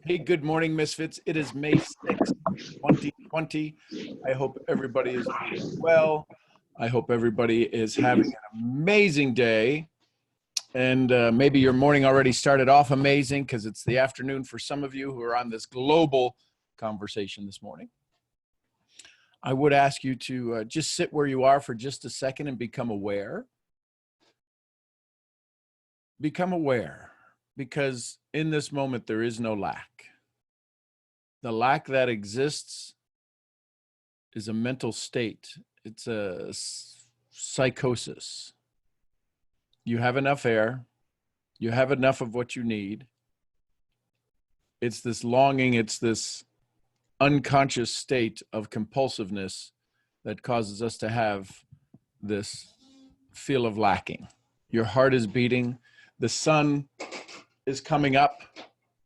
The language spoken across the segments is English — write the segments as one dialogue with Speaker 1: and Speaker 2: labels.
Speaker 1: Hey, good morning, Misfits. It is May 6th, 2020. I hope everybody is doing well. I hope everybody is having an amazing day. And maybe your morning already started off amazing because it's the afternoon for some of you who are on this global conversation this morning. I would ask you to just sit where you are for just a second and become aware. Become aware, because in this moment, there is no lack. The lack that exists is a mental state. It's a psychosis. You have enough air. You have enough of what you need. It's this longing. It's this unconscious state of compulsiveness that causes us to have this feel of lacking. Your heart is beating. The sun is coming up.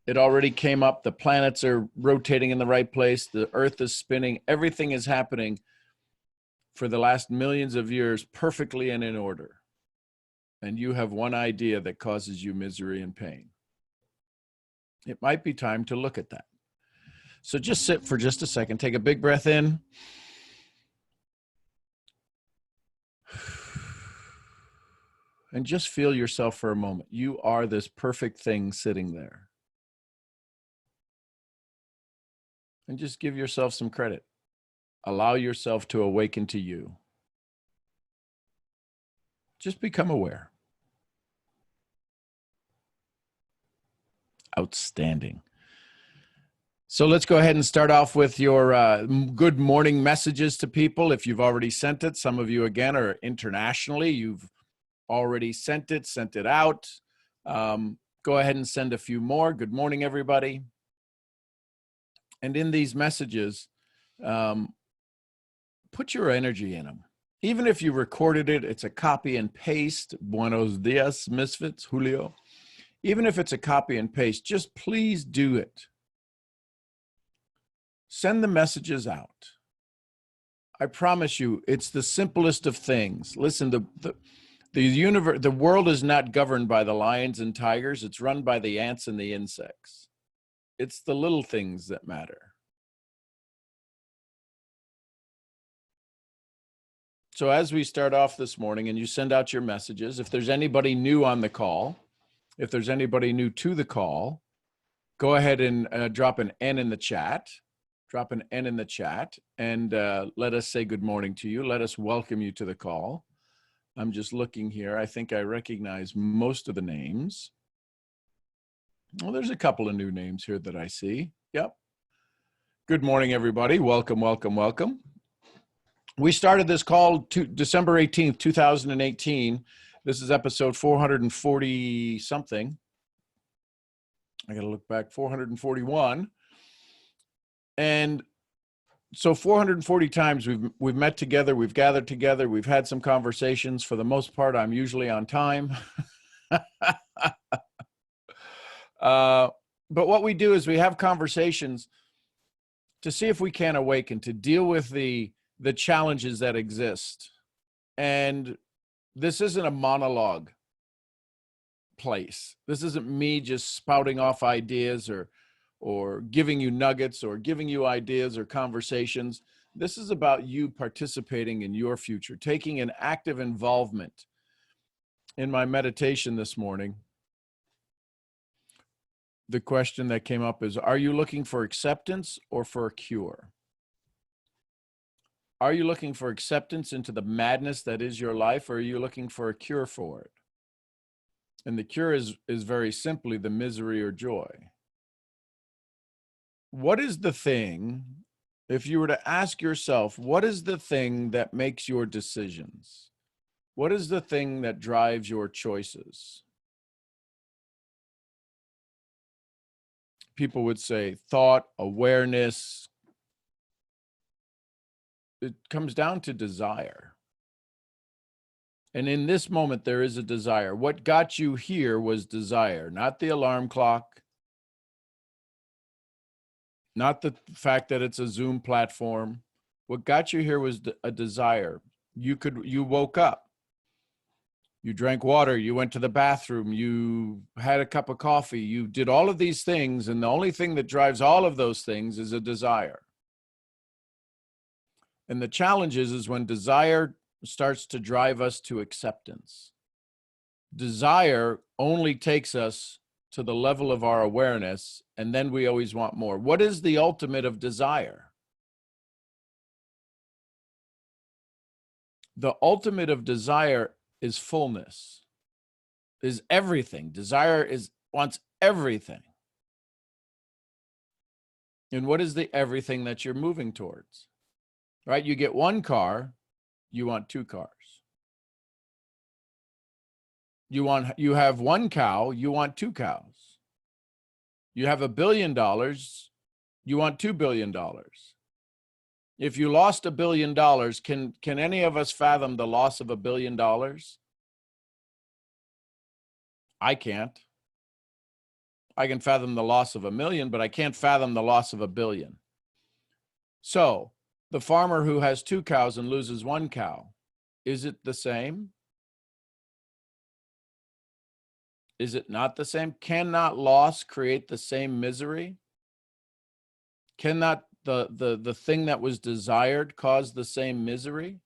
Speaker 1: It already came up. The planets are rotating in the right place. The earth is spinning. Everything is happening for the last millions of years perfectly and in order. And you have one idea that causes you misery and pain. It might be time to look at that. So just sit for just a second. Take a big breath in. And just feel yourself for a moment. You are this perfect thing sitting there. And just give yourself some credit. Allow yourself to awaken to you. Just become aware. Outstanding. So let's go ahead and start off with your good morning messages to people. If you've already sent it, some of you again are internationally. You've already sent it out. Go ahead and send a few more. Good morning, everybody. And in these messages, put your energy in them. Even if you recorded it, it's a copy and paste. Buenos dias, Misfits, Julio. Even if it's a copy and paste, just please do it. Send the messages out. I promise you, it's the simplest of things. Listen, the world is not governed by the lions and tigers. It's run by the ants and the insects. It's the little things that matter. So as we start off this morning and you send out your messages, if there's anybody new on the call, if there's anybody new to the call, go ahead and drop an N in the chat. Drop an N in the chat and let us say good morning to you. Let us welcome you to the call. I'm just looking here. I think I recognize most of the names. Well, there's a couple of new names here that I see. Yep. Good morning, everybody. Welcome, welcome, welcome. We started this call December 18th, 2018. This is episode 440 something. I got to look back, 441. And so 440 times we've met together, we've gathered together, we've had some conversations. For the most part, I'm usually on time. But what we do is we have conversations to see if we can awaken, to deal with the challenges that exist. And this isn't a monologue place. This isn't me just spouting off ideas or giving you nuggets or giving you ideas or conversations. This is about you participating in your future, taking an active involvement. In my meditation this morning, the question that came up is, are you looking for acceptance or for a cure? Are you looking for acceptance into the madness that is your life, or are you looking for a cure for it? And the cure is very simply the misery or joy. What is the thing, if you were to ask yourself, what is the thing that makes your decisions? What is the thing that drives your choices? People would say thought, awareness. It comes down to desire. And in this moment, there is a desire. What got you here was desire, not the alarm clock, not the fact that it's a Zoom platform. What got you here was a desire. You woke up. You drank water, you went to the bathroom, you had a cup of coffee, you did all of these things, and the only thing that drives all of those things is a desire. And the challenge is when desire starts to drive us to acceptance. Desire only takes us to the level of our awareness, and then we always want more. What is the ultimate of desire? The ultimate of desire is fullness, is everything. Desire wants everything. And what is the everything that you're moving towards? Right? You get one car, you want two cars. You have one cow, you want two cows. You have $1 billion, you want $2 billion. If you lost $1 billion, can any of us fathom the loss of $1 billion? I can't. I can fathom the loss of 1 million, but I can't fathom the loss of 1 billion. So the farmer who has 2 cows and loses 1 cow, is it the same? Is it not the same? Cannot loss create the same misery? Cannot the thing that was desired cause the same misery?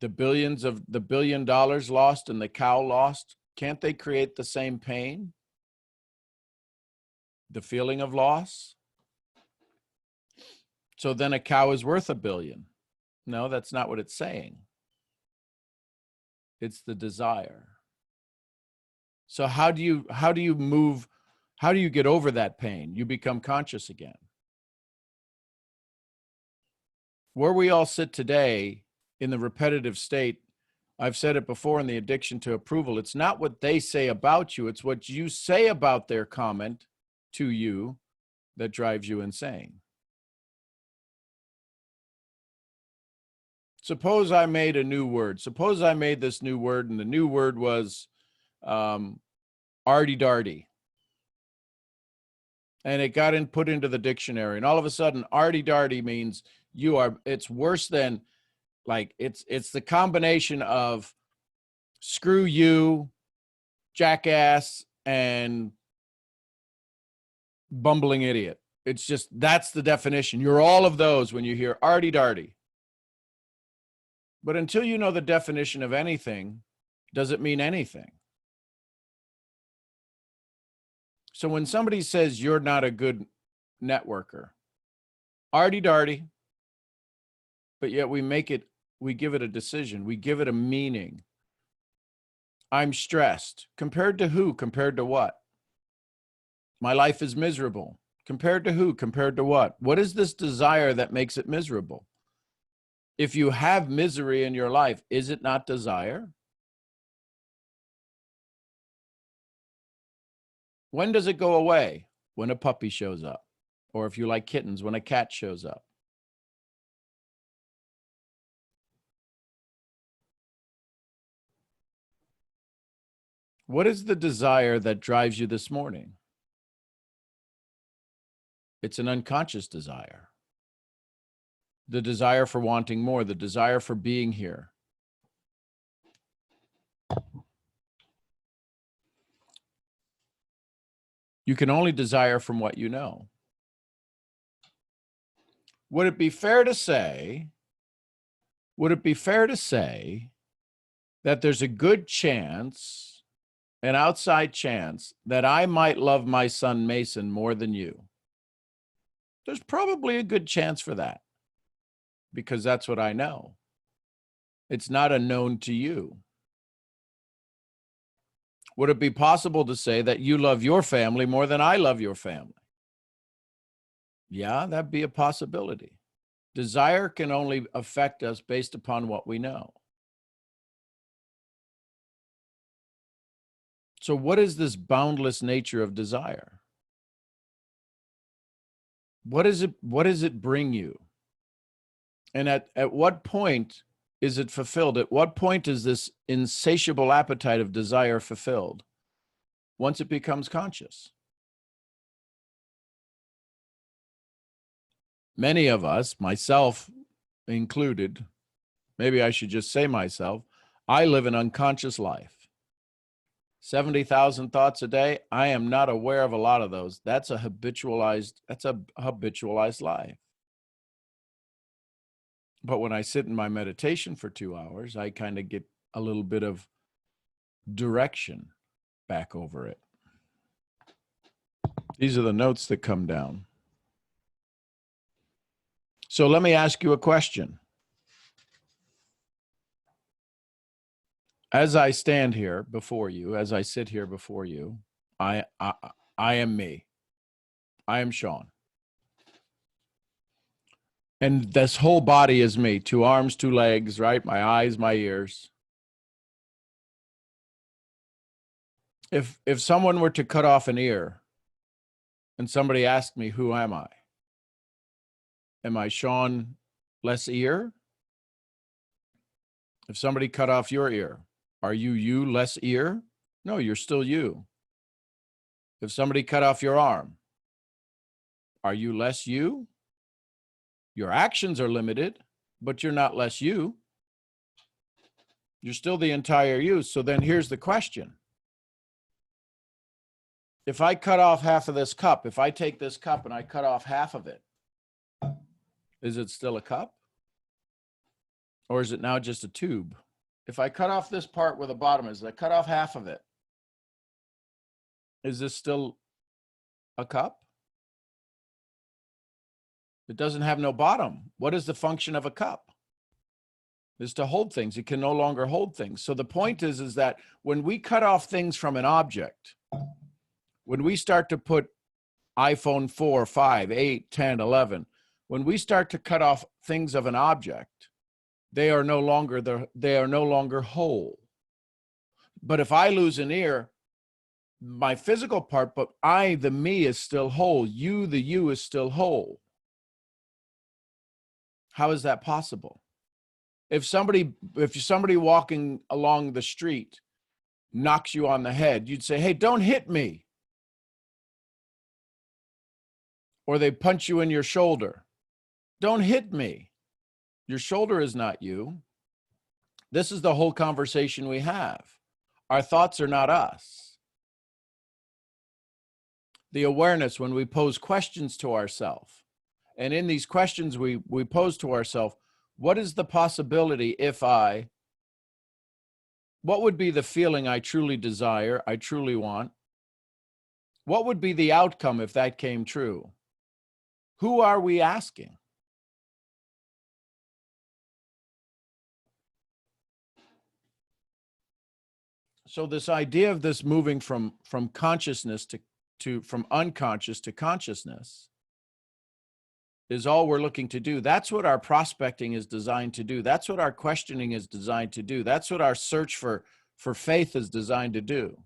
Speaker 1: The $1 billion lost and the cow lost, can't they create the same pain? The feeling of loss? So then a cow is worth $1 billion. No, that's not what it's saying. It's the desire. So how do you get over that pain? You become conscious again. Where we all sit today in the repetitive state, I've said it before in the addiction to approval, it's not what they say about you, it's what you say about their comment to you that drives you insane. Suppose I made a new word. Suppose I made this new word, and the new word was arty-darty. And it got put into the dictionary. And all of a sudden, arty-darty means it's worse than, like, it's the combination of screw you, jackass, and bumbling idiot. It's just, that's the definition. You're all of those when you hear arty-darty. But until you know the definition of anything, does it mean anything? So when somebody says you're not a good networker, arty-darty, but yet we give it a decision. We give it a meaning. I'm stressed. Compared to who? Compared to what? My life is miserable. Compared to who? Compared to what? What is this desire that makes it miserable? If you have misery in your life, is it not desire? When does it go away? When a puppy shows up. Or if you like kittens, when a cat shows up. What is the desire that drives you this morning? It's an unconscious desire. The desire for wanting more, the desire for being here. You can only desire from what you know. Would it be fair to say that there's a good chance, an outside chance, that I might love my son Mason more than you? There's probably a good chance for that, because that's what I know. It's not unknown to you. Would it be possible to say that you love your family more than I love your family? Yeah, that'd be a possibility. Desire can only affect us based upon what we know. So what is this boundless nature of desire? What does it bring you? And at what point is it fulfilled? At what point is this insatiable appetite of desire fulfilled? Once it becomes conscious. Many of us, myself included, maybe I should just say myself, I live an unconscious life. 70,000 thoughts a day. I am not aware of a lot of those. That's a habitualized life. But when I sit in my meditation for 2 hours, I kind of get a little bit of direction back over it. These are the notes that come down. So let me ask you a question. As I stand here before you, as I sit here before you, I am me. I am Sean. And this whole body is me. 2 arms, 2 legs, right? My eyes, my ears. If someone were to cut off an ear and somebody asked me, who am I? Am I Sean less ear? If somebody cut off your ear, are you less ear? No, you're still you. If somebody cut off your arm, are you less you? Your actions are limited, but you're not less you. You're still the entire you. So then here's the question. If I cut off half of this cup, if I take this cup and I cut off half of it, is it still a cup? Or is it now just a tube? If I cut off this part where the bottom is, I cut off half of it, is this still a cup? It doesn't have no bottom. What is the function of a cup? Is to hold things. It can no longer hold things. So the point is that when we cut off things from an object, when we start to put iPhone 4, 5, 8, 10, 11, when we start to cut off things of an object, they are no longer whole. But if I lose an ear, my physical part, but I, the me, is still whole. You, the you, is still whole. How is that possible? If somebody walking along the street knocks you on the head, you'd say, hey, don't hit me. Or they punch you in your shoulder. Don't hit me. Your shoulder is not you. This is the whole conversation we have. Our thoughts are not us. The awareness, when we pose questions to ourselves, and in these questions we pose to ourselves, what is the possibility if what would be the feeling I truly desire, I truly want? What would be the outcome if that came true? Who are we asking? So this idea of this moving from consciousness from unconscious to consciousness is all we're looking to do. That's what our prospecting is designed to do. That's what our questioning is designed to do. That's what our search for faith is designed to do,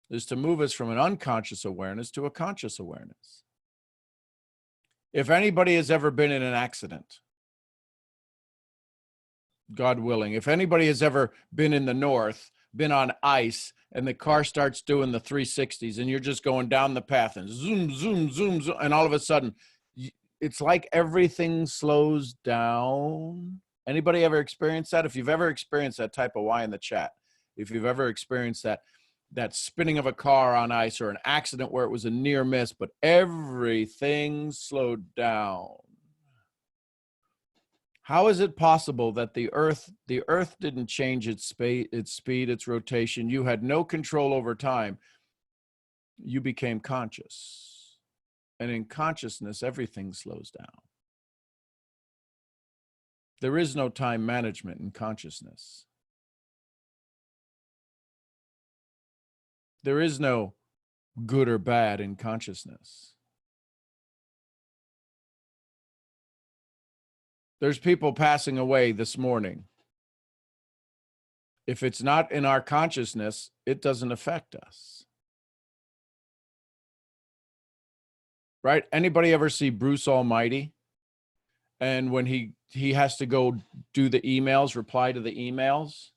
Speaker 1: is to move us from an unconscious awareness to a conscious awareness. If anybody has ever been in an accident, God willing, if anybody has ever been in the north, been on ice, and the car starts doing the 360s and you're just going down the path and zoom, zoom, zoom, zoom, and all of a sudden it's like everything slows down. Anybody ever experienced that? If you've ever experienced that, type a Y in the chat. If you've ever experienced that spinning of a car on ice, or an accident where it was a near miss, but everything slowed down. How is it possible that the earth didn't change its speed, its rotation? You had no control over time. You became conscious. And in consciousness, everything slows down. There is no time management in consciousness. There is no good or bad in consciousness. There's people passing away this morning. If it's not in our consciousness, it doesn't affect us. Right? Anybody ever see Bruce Almighty? And when he has to go do the emails, reply to the emails,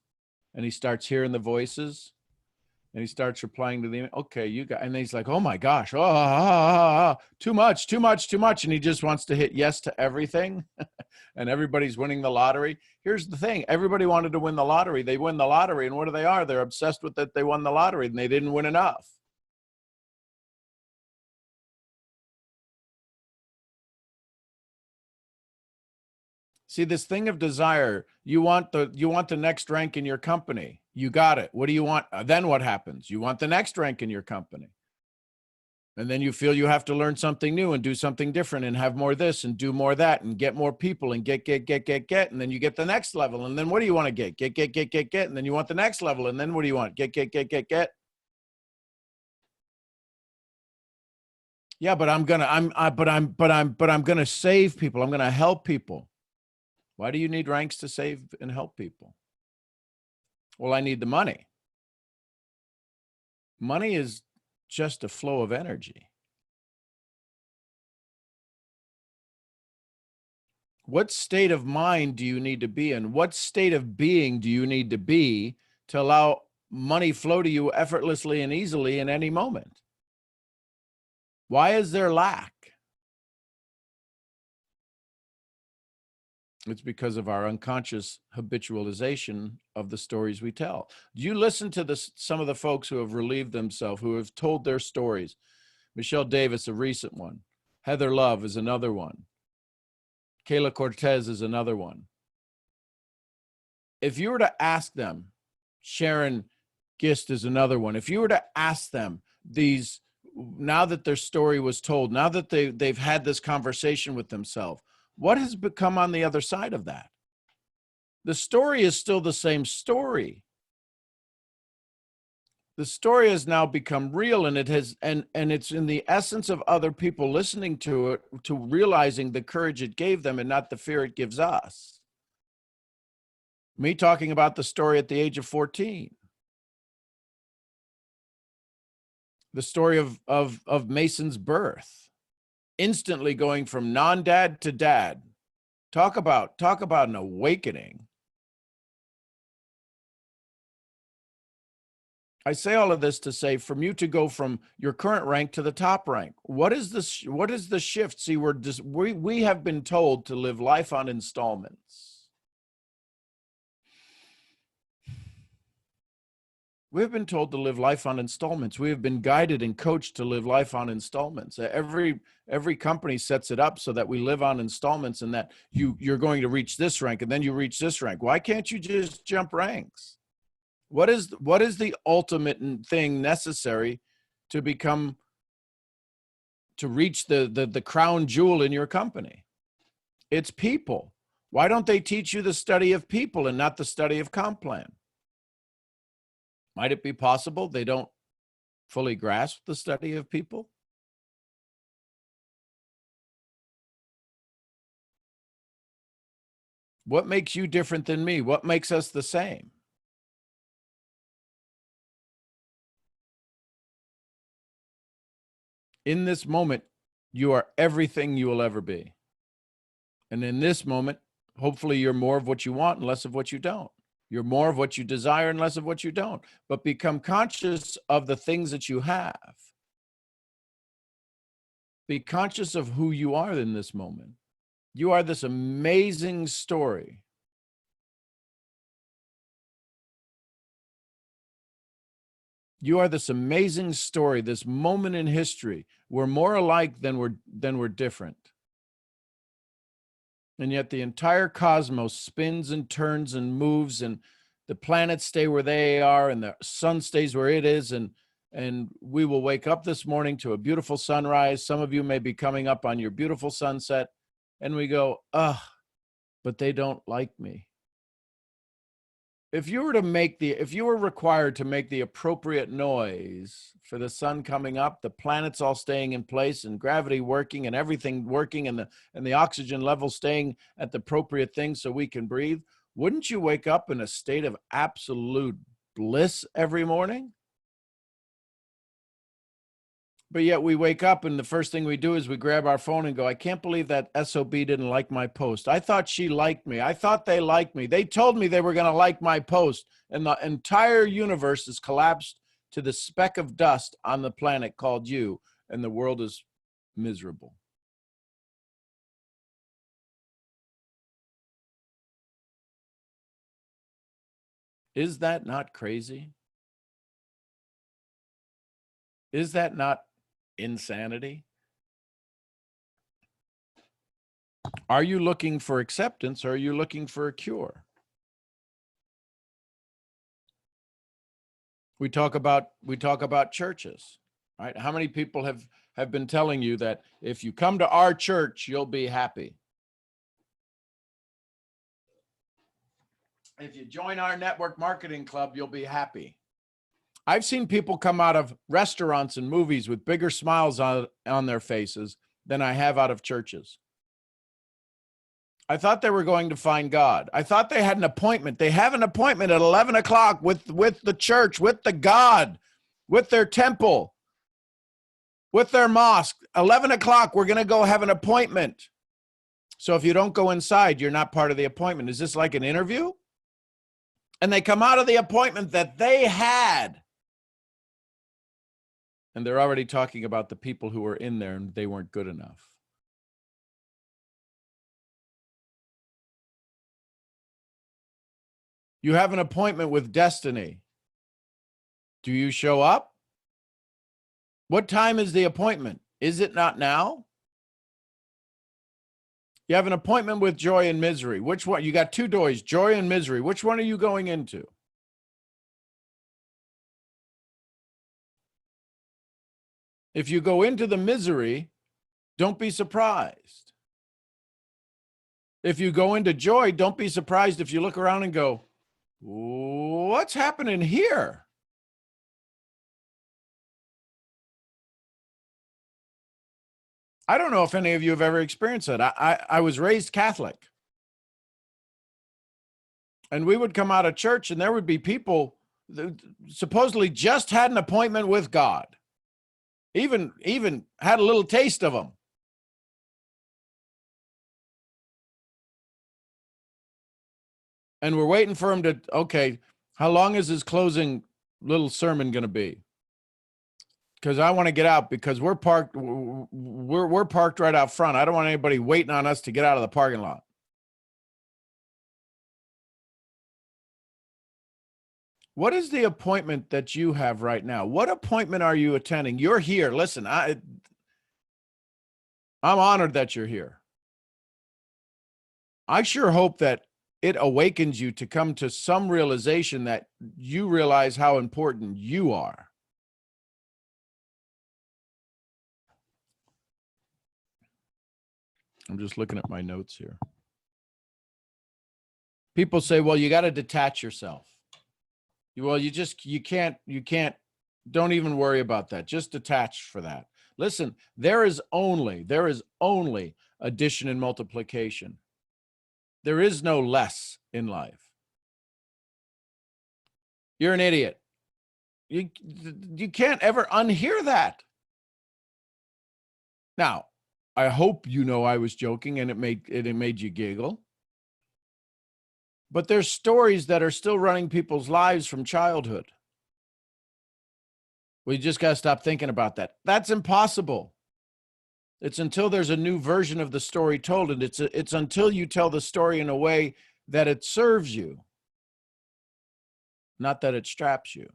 Speaker 1: and he starts hearing the voices, And he starts replying to the email. Okay, you got, and then he's like, oh my gosh, too much, too much, too much. And he just wants to hit yes to everything. And everybody's winning the lottery. Here's the thing. Everybody wanted to win the lottery. They win the lottery. And what they are? They're obsessed with that they won the lottery and they didn't win enough. See, this thing of desire, you want the next rank in your company. You got it. What do you want? Then what happens? You want the next rank in your company. And then you feel you have to learn something new and do something different and have more this and do more that and get more people and get. And then you get the next level. And then what do you want to get? Get. And then you want the next level. And then what do you want? Get. Yeah, but I'm gonna save people. I'm gonna help people. Why do you need ranks to save and help people? Well, I need the money. Money is just a flow of energy. What state of mind do you need to be in? What state of being do you need to be to allow money flow to you effortlessly and easily in any moment? Why is there lack? It's because of our unconscious habitualization of the stories we tell. Do you listen to some of the folks who have relieved themselves, who have told their stories? Michelle Davis, a recent one. Heather Love is another one. Kayla Cortez is another one. If you were to ask them, Sharon Gist is another one. If you were to ask them these, now that their story was told, now that they've had this conversation with themselves, what has become on the other side of that? The story is still the same story. The story has now become real, and it has, and it's in the essence of other people listening to it, to realizing the courage it gave them and not the fear it gives us. Me talking about the story at the age of 14. The story of Mason's birth. Instantly going from non-dad to dad. Talk about an awakening. I say all of this to say, from you to go from your current rank to the top rank, what is the shift? See, we have been told to live life on installments. We've been told to live life on installments. We have been guided and coached to live life on installments. Every company sets it up so that we live on installments, and that you're going to reach this rank and then you reach this rank. Why can't you just jump ranks? What is the ultimate thing necessary to reach the crown jewel in your company? It's people. Why don't they teach you the study of people and not the study of comp plan? Might it be possible they don't fully grasp the study of people? What makes you different than me? What makes us the same? In this moment, you are everything you will ever be. And in this moment, hopefully you're more of what you want and less of what you don't. You're more of what you desire and less of what you don't. But become conscious of the things that you have. Be conscious of who you are in this moment. You are this amazing story. You are this amazing story, this moment in history. We're more alike than we're different. And yet the entire cosmos spins and turns and moves, and the planets stay where they are, and the sun stays where it is, and we will wake up this morning to a beautiful sunrise. Some of you may be coming up on your beautiful sunset, and we go, ugh, but they don't like me. If you were required to make the appropriate noise for the sun coming up, the planets all staying in place and gravity working and everything working and the oxygen level staying at the appropriate thing so we can breathe, wouldn't you wake up in a state of absolute bliss every morning? But yet we wake up and the first thing we do is we grab our phone and go, I can't believe that SOB didn't like my post. I thought she liked me. I thought they liked me. They told me they were going to like my post. And the entire universe is collapsed to the speck of dust on the planet called you, and the world is miserable. Is that not crazy? Is that not insanity? Are you looking for acceptance, or are you looking for a cure? We talk about churches, right? How many people have been telling you that if you come to our church, you'll be happy? If you join our network marketing club, you'll be happy. I've seen people come out of restaurants and movies with bigger smiles on their faces than I have out of churches. I thought they were going to find God. I thought they had an appointment. They have an appointment at 11 o'clock with the church, with the God, with their temple, with their mosque. 11 o'clock, we're going to go have an appointment. So if you don't go inside, you're not part of the appointment. Is this like an interview? And they come out of the appointment that they had, and they're already talking about the people who were in there and they weren't good enough. You have an appointment with destiny. Do you show up? What time is the appointment? Is it not now? You have an appointment with joy and misery. Which one? You got two doors, joy and misery. Which one are you going into? If you go into the misery, don't be surprised. If you go into joy, don't be surprised if you look around and go, what's happening here? I don't know if any of you have ever experienced that. I was raised Catholic. And we would come out of church and there would be people that supposedly just had an appointment with God. Even had a little taste of him. And we're waiting for him to, okay, how long is his closing little sermon going to be? Because I want to get out, because we're parked right out front. I don't want anybody waiting on us to get out of the parking lot. What is the appointment that you have right now? What appointment are you attending? You're here. Listen, I'm honored that you're here. I sure hope that it awakens you to come to some realization that you realize how important you are. I'm just looking at my notes here. People say, well, you got to detach yourself. Well, you can't, don't even worry about that. Just detach for that. Listen, there is only addition and multiplication. There is no less in life. You're an idiot. You can't ever unhear that. Now, I hope you know I was joking and it made you giggle. But there's stories that are still running people's lives from childhood. We just got to stop thinking about that. That's impossible. It's until there's a new version of the story told, and it's until you tell the story in a way that it serves you, not that it straps you.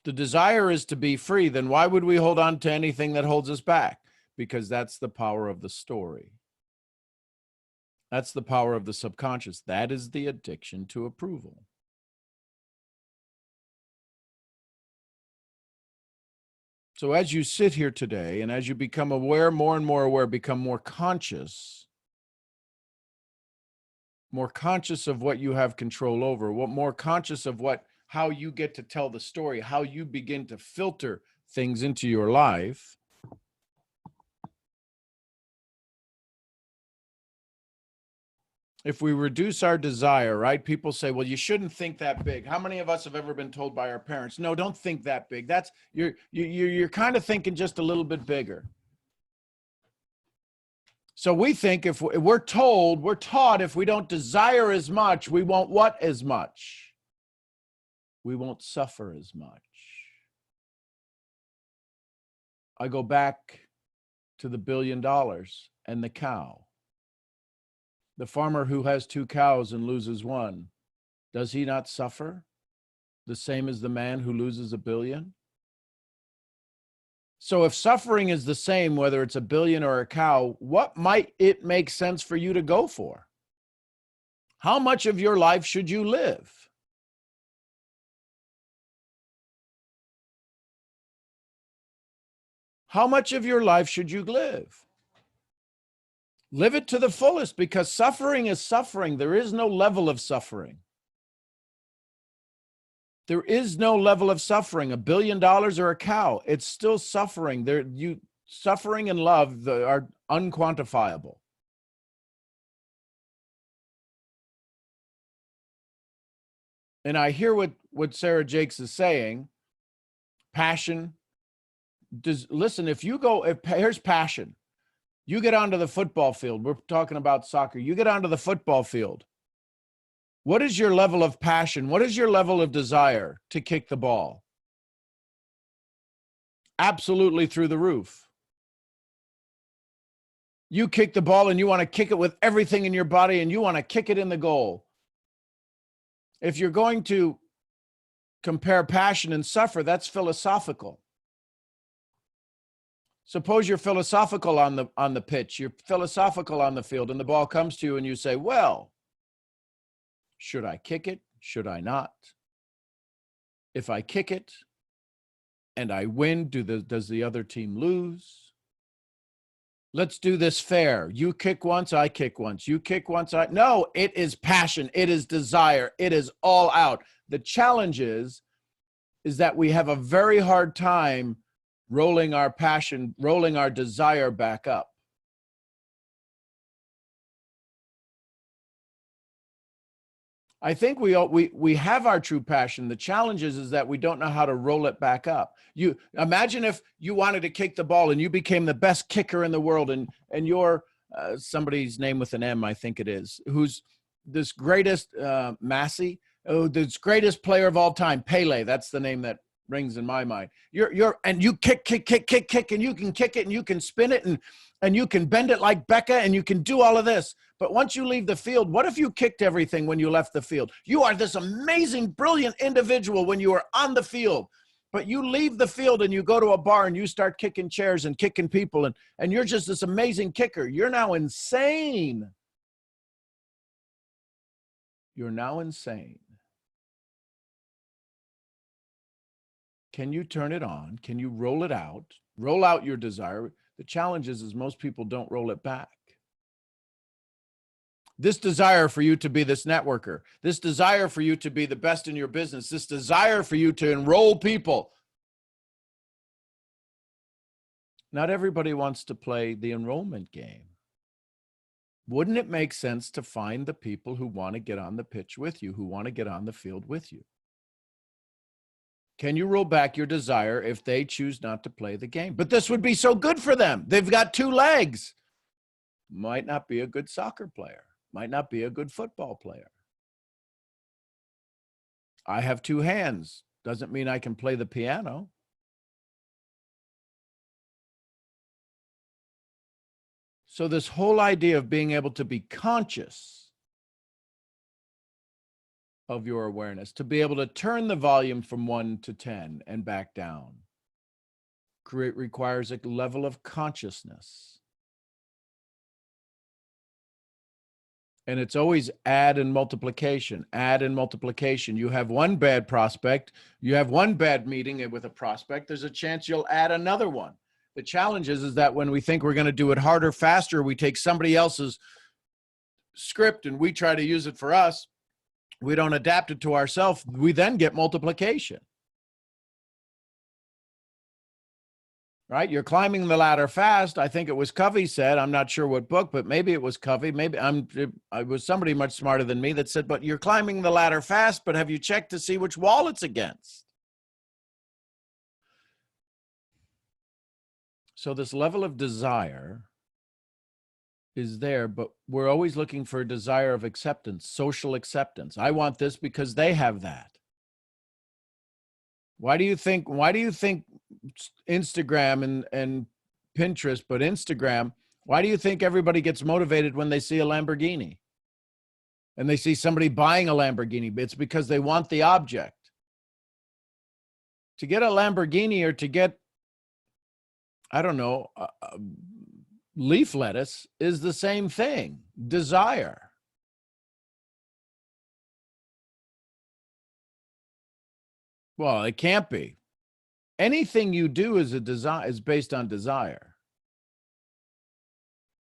Speaker 1: The desire is to be free. Then why would we hold on to anything that holds us back? Because that's the power of the story. That's the power of the subconscious. That is the addiction to approval. So as you sit here today and as you become aware, more and more aware, become more conscious of what you have control over, more conscious of how you get to tell the story, how you begin to filter things into your life. If we reduce our desire, right? People say, well, you shouldn't think that big. How many of us have ever been told by our parents, no, don't think that big. That's you're kind of thinking just a little bit bigger. So we think if we're taught if we don't desire as much, we won't what as much. we won't suffer as much. I go back to the $1 billion and the cow. The farmer who has 2 cows and loses one, does he not suffer the same as the man who loses $1 billion? So if suffering is the same, whether it's $1 billion or a cow, what might it make sense for you to go for? How much of your life should you live? How much of your life should you live? Live it to the fullest, because suffering is suffering. There is no level of suffering. There is no level of suffering. $1 billion or a cow, it's still suffering. Suffering and love are unquantifiable. And I hear what Sarah Jakes is saying. Passion. Listen, here's passion. You get onto the football field. We're talking about soccer. You get onto the football field. What is your level of passion? What is your level of desire to kick the ball? Absolutely through the roof. You kick the ball and you want to kick it with everything in your body, and you want to kick it in the goal. If you're going to compare passion and suffer, that's philosophical. Suppose you're philosophical on the pitch, you're philosophical on the field, and the ball comes to you and you say, well, should I kick it? Should I not? If I kick it and I win, does the other team lose? Let's do this fair. You kick once, I kick once. You kick once, no, it is passion. It is desire. It is all out. The challenge is that we have a very hard time rolling our passion, rolling our desire back up. I think we have our true passion. The challenge is that we don't know how to roll it back up. You imagine if you wanted to kick the ball and you became the best kicker in the world, and you're somebody's name with an M, I think it is, who's this greatest this greatest player of all time, Pele. That's the name that rings in my mind. And you kick, and you can kick it and you can spin it and you can bend it like Becca and you can do all of this. But once you leave the field, what if you kicked everything when you left the field? You are this amazing, brilliant individual when you are on the field, but you leave the field and you go to a bar and you start kicking chairs and kicking people, and you're just this amazing kicker. You're now insane. You're now insane. Can you turn it on? Can you roll it out? Roll out your desire. The challenge is most people don't roll it back. This desire for you to be this networker, this desire for you to be the best in your business, this desire for you to enroll people. Not everybody wants to play the enrollment game. Wouldn't it make sense to find the people who want to get on the pitch with you, who want to get on the field with you? Can you roll back your desire if they choose not to play the game? But this would be so good for them. They've got 2 legs. Might not be a good soccer player. Might not be a good football player. I have 2 hands. Doesn't mean I can play the piano. So this whole idea of being able to be conscious of your awareness, to be able to turn the volume from 1 to 10 and back down, requires a level of consciousness. And it's always add and multiplication, add and multiplication. You have one bad prospect, you have one bad meeting with a prospect, there's a chance you'll add another one. The challenge is that when we think we're going to do it harder, faster, we take somebody else's script and we try to use it for us. We don't adapt it to ourselves. We then get multiplication. Right? You're climbing the ladder fast. I think it was Covey said, I'm not sure what book, but maybe it was Covey. Maybe I was somebody much smarter than me that said, but you're climbing the ladder fast, but have you checked to see which wall it's against? So this level of desire is there, but we're always looking for a desire of acceptance, social acceptance. I want this because they have that. Why do you think Instagram and Pinterest, but Instagram, why do you think everybody gets motivated when they see a Lamborghini and they see somebody buying a Lamborghini? It's because they want the object. To get a Lamborghini or to get, I don't know, leaf lettuce is the same thing. Desire. Well, it can't be. Anything you do is based on desire.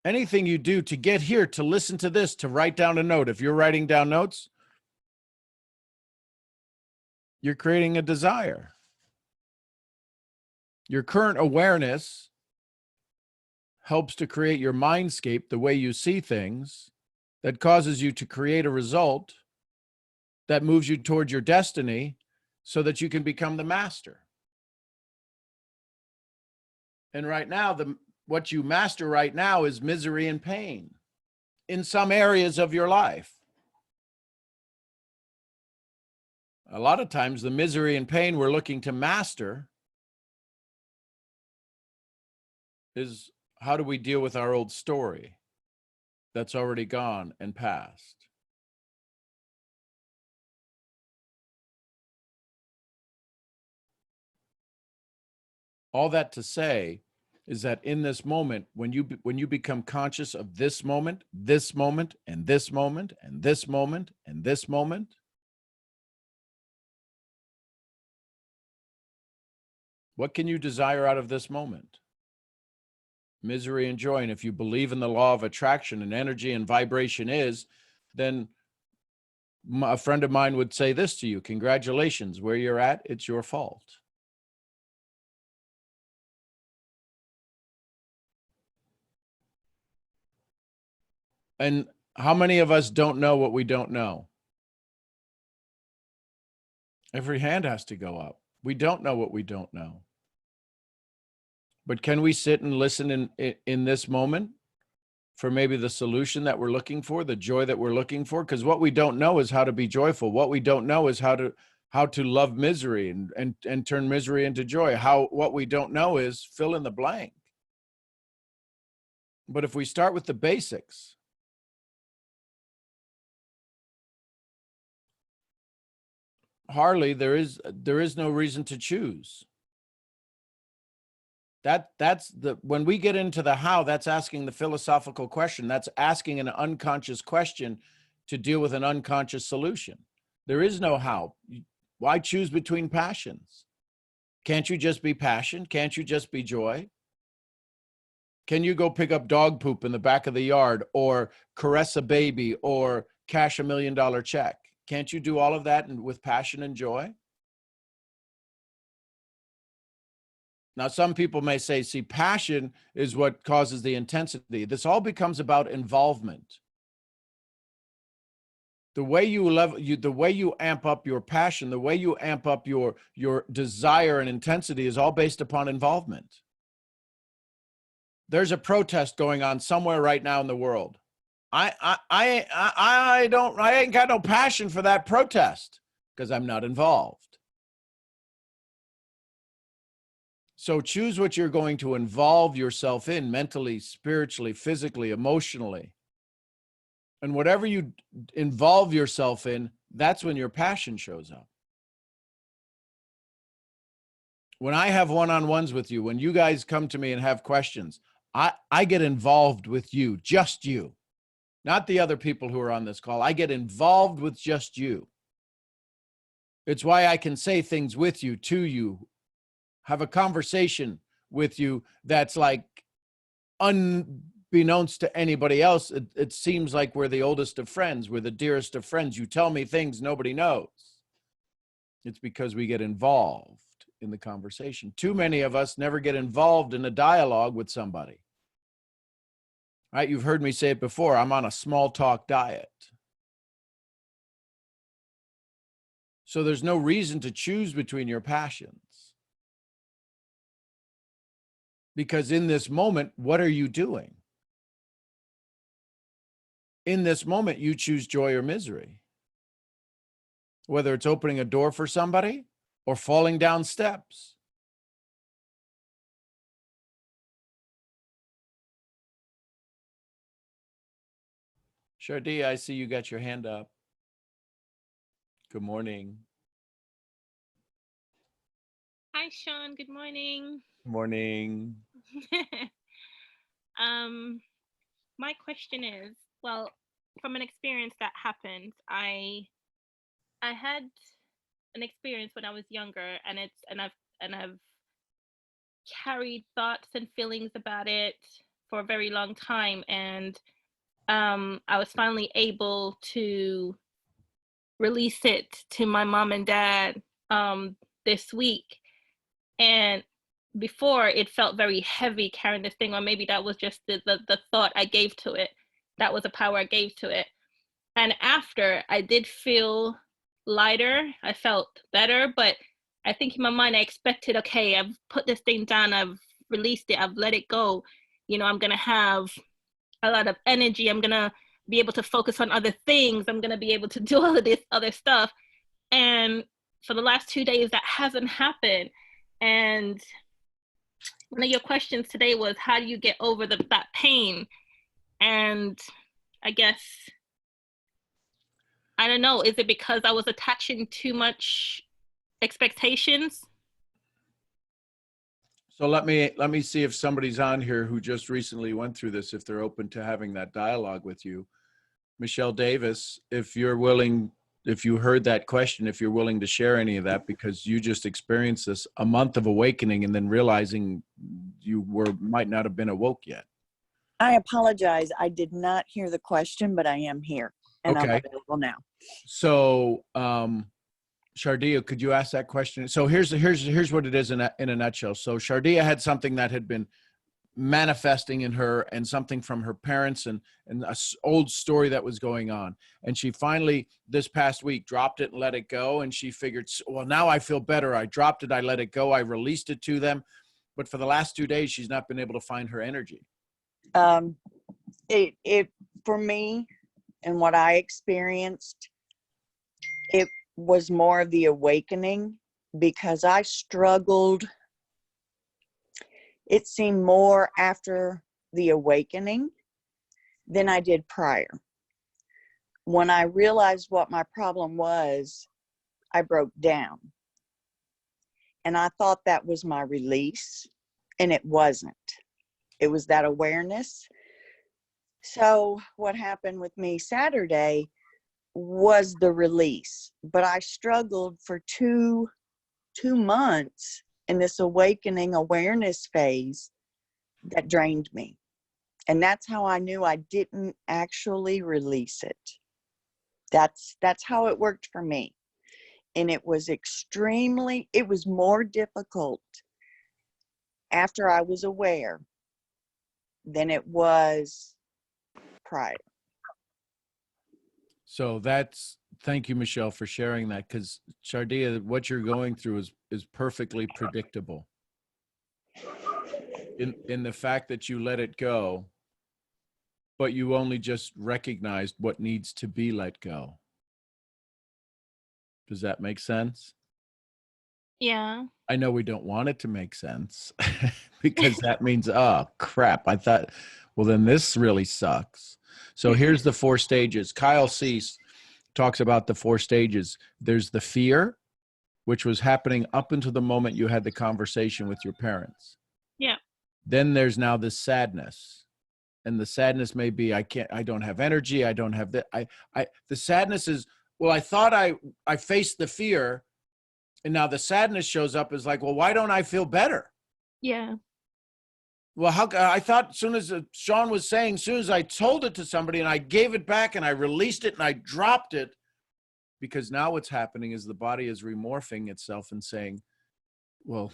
Speaker 1: Anything you do to get here, to listen to this, to write down a note. If you're writing down notes, you're creating a desire. Your current awareness helps to create your mindscape, the way you see things, that causes you to create a result that moves you towards your destiny so that you can become the master. And right now, what you master right now is misery and pain in some areas of your life. A lot of times, the misery and pain we're looking to master is, how do we deal with our old story that's already gone and passed? All that to say is that in this moment, when you become conscious of this moment, and this moment, and this moment, and this moment, what can you desire out of this moment? Misery and joy. And if you believe in the law of attraction and energy and vibration then a friend of mine would say this to you: congratulations, where you're at, it's your fault. And how many of us don't know what we don't know? Every hand has to go up. We don't know what we don't know. But can we sit and listen in this moment for maybe the solution that we're looking for, the joy that we're looking for? Because what we don't know is how to be joyful. What we don't know is how to love misery and turn misery into joy. What we don't know is fill in the blank. But if we start with the basics, Harley, there is no reason to choose. When we get into the how, that's asking the philosophical question. That's asking an unconscious question to deal with an unconscious solution. There is no how. Why choose between passions? Can't you just be passion? Can't you just be joy? Can you go pick up dog poop in the back of the yard, or caress a baby, or cash $1 million check? Can't you do all of that with passion and joy? Now, some people may say, see, passion is what causes the intensity. This all becomes about involvement. The way you amp up your passion, the way you amp up your desire and intensity is all based upon involvement. There's a protest going on somewhere right now in the world. I ain't got no passion for that protest because I'm not involved. So choose what you're going to involve yourself in mentally, spiritually, physically, emotionally. And whatever you involve yourself in, that's when your passion shows up. When I have one-on-ones with you, when you guys come to me and have questions, I get involved with you, just you, not the other people who are on this call. I get involved with just you. It's why I can say things with you, to you, have a conversation with you that's like unbeknownst to anybody else. It seems like we're the oldest of friends. We're the dearest of friends. You tell me things nobody knows. It's because we get involved in the conversation. Too many of us never get involved in a dialogue with somebody. Right? You've heard me say it before. I'm on a small talk diet. So there's no reason to choose between your passions. Because in this moment, what are you doing? In this moment, you choose joy or misery. Whether it's opening a door for somebody, or falling down steps. Shardia, I see you got your hand up. Good morning.
Speaker 2: Hi, Sean. Good morning.
Speaker 1: Morning.
Speaker 2: My question is, well, from an experience that happened, I had an experience when I was younger, and I've carried thoughts and feelings about it for a very long time, and I was finally able to release it to my mom and dad this week. And before, it felt very heavy carrying this thing, or maybe that was just the thought I gave to it. That was the power I gave to it. And after, I did feel lighter. I felt better, but I think in my mind I expected, okay, I've put this thing down, I've released it, I've let it go. You know, I'm gonna have a lot of energy. I'm gonna be able to focus on other things. I'm gonna be able to do all of this other stuff. And for the last 2 days, that hasn't happened. And one of your questions today was, how do you get over that pain? And I guess, I don't know, is it because I was attaching too much expectations?
Speaker 1: So let me see if somebody's on here who just recently went through this, if they're open to having that dialogue with you. Michelle Davis, if you're willing, if you heard that question, if you're willing to share any of that, because you just experienced this, a month of awakening and then realizing you might not have been awoke yet.
Speaker 3: I apologize. I did not hear the question, but I am here and
Speaker 1: Okay.
Speaker 3: I'm available now.
Speaker 1: So, Shardia, could you ask that question? So here's what it is in a nutshell. So Shardia had something that had been manifesting in her, and something from her parents, and an old story that was going on. And she finally, this past week, dropped it and let it go. And she figured, well, now I feel better. I dropped it. I let it go. I released it to them. But for the last 2 days, she's not been able to find her energy.
Speaker 3: It for me and what I experienced, it was more of the awakening, because I struggled. It seemed more after the awakening than I did prior. When I realized what my problem was, I broke down. And I thought that was my release, and it wasn't. It was that awareness. So what happened with me Saturday was the release, but I struggled for two months in this awakening awareness phase that drained me. And that's how I knew I didn't actually release it. That's how it worked for me. And it was more difficult after I was aware than it was prior.
Speaker 1: So thank you, Michelle, for sharing that, because Shardia, what you're going through is perfectly predictable. In the fact that you let it go, but you only just recognized what needs to be let go. Does that make sense?
Speaker 2: Yeah.
Speaker 1: I know we don't want it to make sense because that means, oh, crap. I thought, well, then this really sucks. So here's the 4 stages. Kyle Cease talks about the 4 stages. There's the fear, which was happening up until the moment you had the conversation with your parents.
Speaker 2: Yeah.
Speaker 1: Then there's now this sadness. And the sadness may be, I don't have energy. I don't have that. The sadness is, well, I thought I faced the fear. And now the sadness shows up as like, well, why don't I feel better?
Speaker 2: Yeah.
Speaker 1: Well, I thought as soon as Sean was saying, as soon as I told it to somebody and I gave it back and I released it and I dropped it, because now what's happening is the body is remorphing itself and saying, well,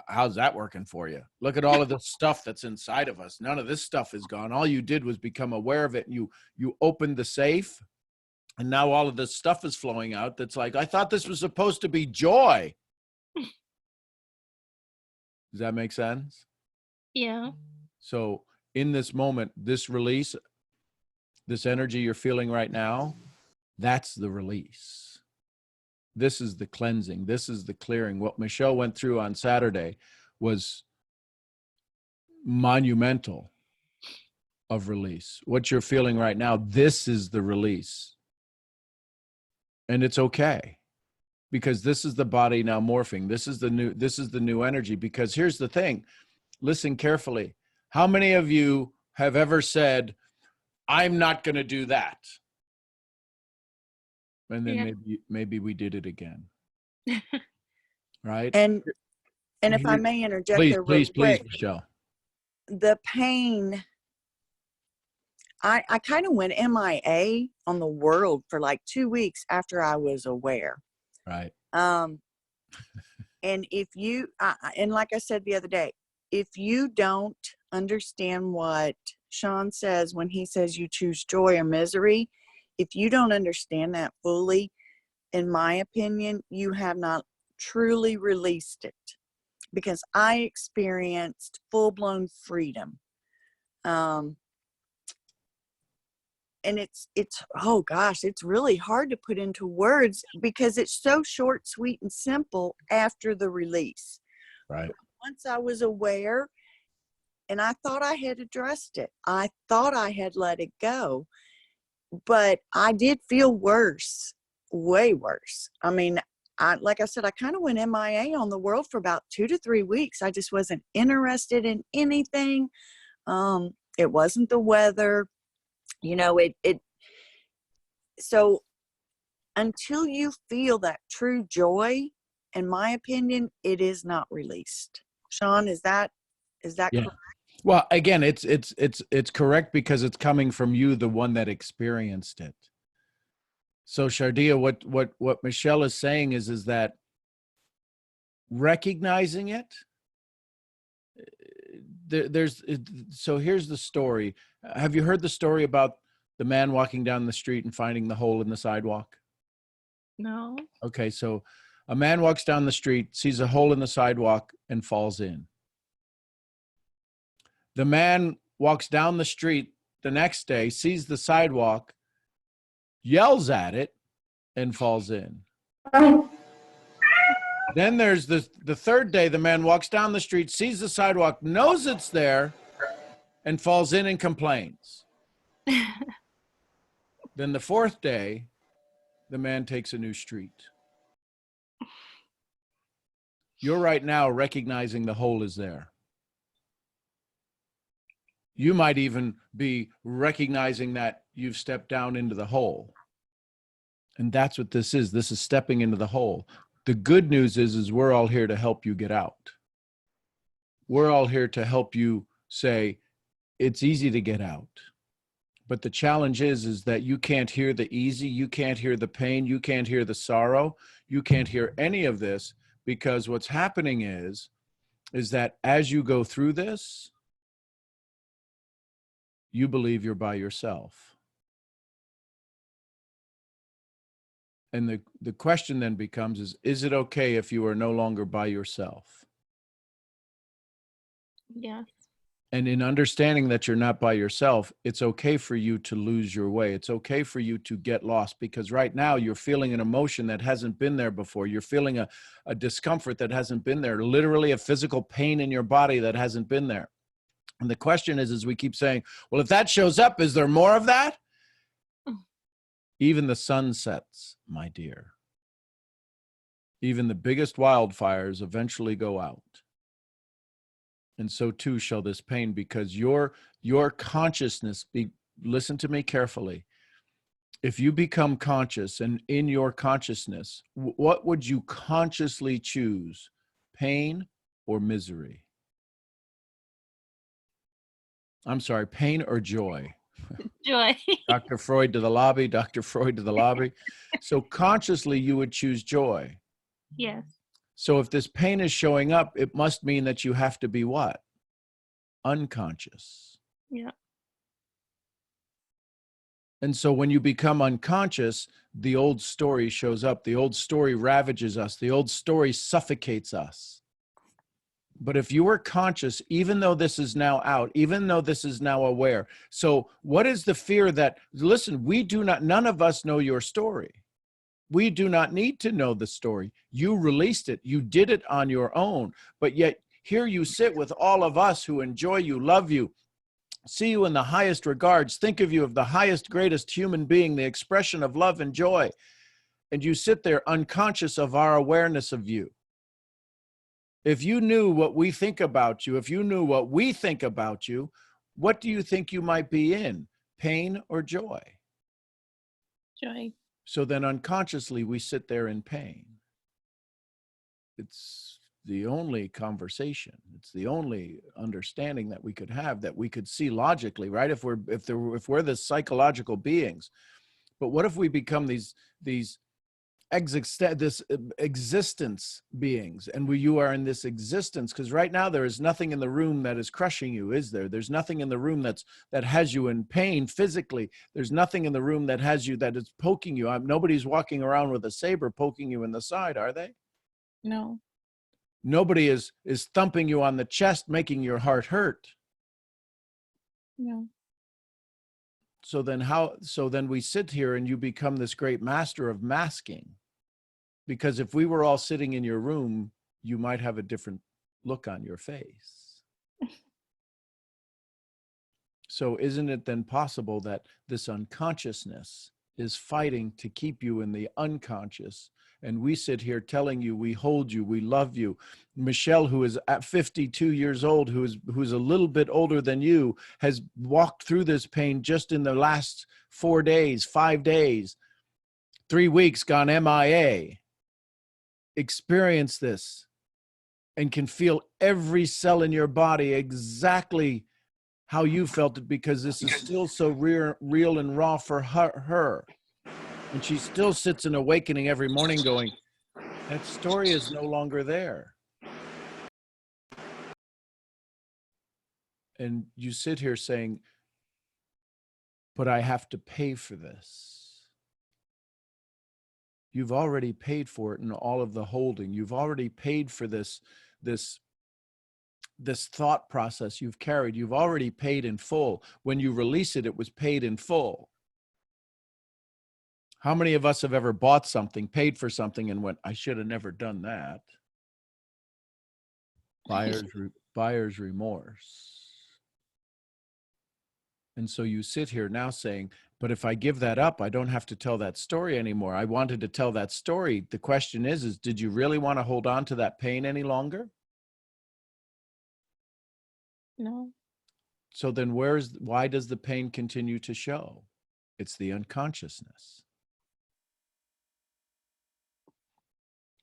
Speaker 1: how's that working for you? Look at all of the stuff that's inside of us. None of this stuff is gone. All you did was become aware of it, and you opened the safe, and now all of this stuff is flowing out. That's like, I thought this was supposed to be joy. Does that make sense?
Speaker 2: Yeah.
Speaker 1: So in this moment, this release, this energy you're feeling right now, that's the release. This is the cleansing. This is the clearing. What Michelle went through on Saturday was monumental of release. What you're feeling right now, this is the release. And it's okay, because this is the body now morphing. This is the new energy. Because here's the thing, listen carefully. How many of you have ever said, I'm not going to do that? And then maybe we did it again. Right?
Speaker 3: And if I may interject
Speaker 1: please,
Speaker 3: there real
Speaker 1: please,
Speaker 3: quick,
Speaker 1: Michelle.
Speaker 3: the pain, I kind of went MIA on the world for like 2 weeks after I was aware.
Speaker 1: Right.
Speaker 3: And if you, and like I said the other day, if you don't understand what Sean says when he says you choose joy or misery, if you don't understand that fully, in my opinion, you have not truly released it, because I experienced full-blown freedom. And it's oh gosh, it's really hard to put into words because it's so short, sweet, and simple after the release.
Speaker 1: Right.
Speaker 3: Once I was aware, and I thought I had addressed it, I thought I had let it go, but I did feel worse, way worse. I mean, like I said, I kind of went MIA on the world for about 2 to 3 weeks. I just wasn't interested in anything. It wasn't the weather, you know, so until you feel that true joy, in my opinion, it is not released. Sean, is that correct?
Speaker 1: Well, again, it's correct because it's coming from you, the one that experienced it. So Shardia, what Michelle is saying is that recognizing it, so here's the story. Have you heard the story about the man walking down the street and finding the hole in the sidewalk?
Speaker 2: No.
Speaker 1: Okay, so a man walks down the street, sees a hole in the sidewalk, and falls in. The man walks down the street the next day, sees the sidewalk, yells at it, and falls in. Then there's the third day, the man walks down the street, sees the sidewalk, knows it's there, and falls in and complains. Then the fourth day, the man takes a new street. You're right now recognizing the hole is there. You might even be recognizing that you've stepped down into the hole. And that's what this is. This is stepping into the hole. The good news is we're all here to help you get out. We're all here to help you say, it's easy to get out. But the challenge is that you can't hear the easy, you can't hear the pain, you can't hear the sorrow, you can't hear any of this, because what's happening is that as you go through this, you believe you're by yourself. And the question then becomes is it okay if you are no longer by yourself?
Speaker 2: Yes.
Speaker 1: And in understanding that you're not by yourself, it's okay for you to lose your way. It's okay for you to get lost, because right now you're feeling an emotion that hasn't been there before. You're feeling a discomfort that hasn't been there, literally a physical pain in your body that hasn't been there. And the question is we keep saying, well, if that shows up, is there more of that? Even the sun sets, my dear. Even the biggest wildfires eventually go out. And so too shall this pain, because your consciousness, listen to me carefully. If you become conscious, and in your consciousness, what would you consciously choose? Pain or misery? I'm sorry, pain or joy?
Speaker 2: Joy.
Speaker 1: Dr. Freud to the lobby, Dr. Freud to the lobby. So consciously you would choose joy.
Speaker 2: Yes.
Speaker 1: So if this pain is showing up, it must mean that you have to be what? Unconscious.
Speaker 2: Yeah.
Speaker 1: And so when you become unconscious, the old story shows up. The old story ravages us. The old story suffocates us. But if you are conscious, even though this is now out, even though this is now aware. So what is the fear that, listen, none of us know your story. We do not need to know the story. You released it. You did it on your own. But yet here you sit with all of us who enjoy you, love you, see you in the highest regards, think of you of the highest, greatest human being, the expression of love and joy. And you sit there unconscious of our awareness of you. If you knew what we think about you, if you knew what we think about you, what do you think you might be in? Pain or joy?
Speaker 2: Joy.
Speaker 1: So then unconsciously we sit there in pain. It's the only conversation. It's the only understanding that we could have, that we could see logically, right? If we're the psychological beings. But what if we become these existence beings, and you are in this existence? Because right now there is nothing in the room that is crushing you, is there? There's nothing in the room that has you in pain physically. There's nothing in the room that has you, that is poking you. Nobody's walking around with a saber poking you in the side, are they?
Speaker 2: No.
Speaker 1: Nobody is thumping you on the chest, making your heart hurt.
Speaker 2: No.
Speaker 1: So then we sit here and you become this great master of masking. Because if we were all sitting in your room, you might have a different look on your face. So isn't it then possible that this unconsciousness is fighting to keep you in the unconscious? And we sit here telling you, we hold you, we love you. Michelle, who is at 52 years old, who's a little bit older than you, has walked through this pain just in the last 4 days, 5 days, 3 weeks gone MIA. Experience this and can feel every cell in your body exactly how you felt it, because this is still so real and raw for her. And she still sits in Awakening every morning going, that story is no longer there. And you sit here saying, but I have to pay for this. You've already paid for it in all of the holding. You've already paid for this thought process you've carried. You've already paid in full. When you release it, it was paid in full. How many of us have ever bought something, paid for something, and went, I should have never done that? Buyer's remorse. And so you sit here now saying, but if I give that up, I don't have to tell that story anymore. I wanted to tell that story. The question is did you really want to hold on to that pain any longer?
Speaker 2: No.
Speaker 1: So then why does the pain continue to show? It's the unconsciousness.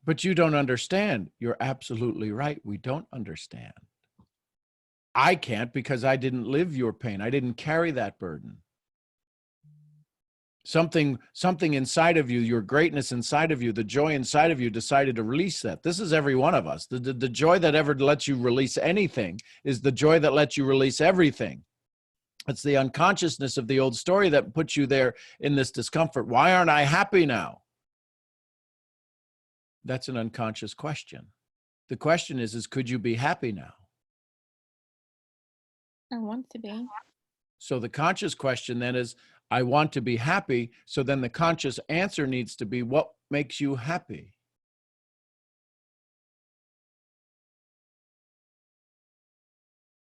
Speaker 1: But you don't understand. You're absolutely right. We don't understand. I can't, because I didn't live your pain. I didn't carry that burden. Something inside of you, your greatness inside of you, the joy inside of you decided to release that. This is every one of us. The joy that ever lets you release anything is the joy that lets you release everything. It's the unconsciousness of the old story that puts you there in this discomfort. Why aren't I happy now? That's an unconscious question. The question is could you be happy now?
Speaker 2: I want to be.
Speaker 1: So the conscious question then is, I want to be happy. So then the conscious answer needs to be, what makes you happy?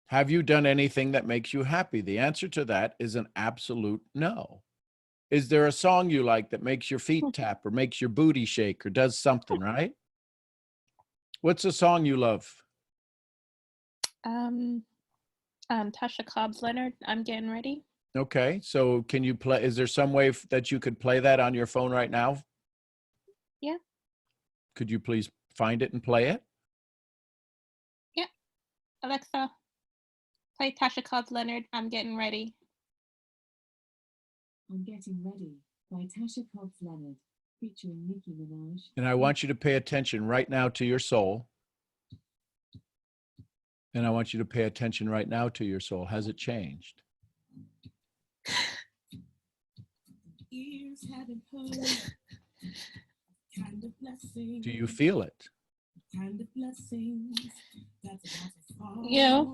Speaker 1: Have you done anything that makes you happy? The answer to that is an absolute no. Is there a song you like that makes your feet tap or makes your booty shake or does something, right? What's a song you love?
Speaker 2: Tasha Cobb's Leonard, I'm Getting Ready.
Speaker 1: Okay, so can you play, is there some way that you could play that on your phone right now?
Speaker 2: Yeah.
Speaker 1: Could you please find it and play it?
Speaker 2: Yeah. Alexa, play Tasha Cobb's Leonard, I'm Getting Ready.
Speaker 4: I'm Getting Ready by Tasha Cobbs Leonard, featuring Nicki Minaj.
Speaker 1: And I want you to pay attention right now to your soul. And I want you to pay attention right now to your soul. Has it changed?
Speaker 4: Ears haven't heard kind of blessing.
Speaker 1: Do you feel it?
Speaker 4: Kind of blessings that's about to fall.
Speaker 2: Yeah.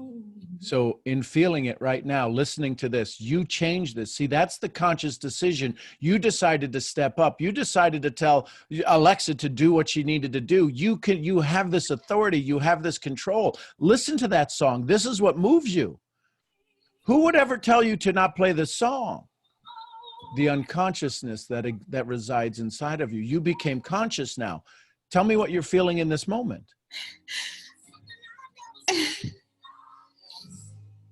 Speaker 1: So in feeling it right now, listening to this, you change this. See, that's the conscious decision. You decided to step up. You decided to tell Alexa to do what she needed to do. You have this authority. You have this control. Listen to that song. This is what moves you. Who would ever tell you to not play this song? The unconsciousness that resides inside of you. You became conscious now. Tell me what you're feeling in this moment.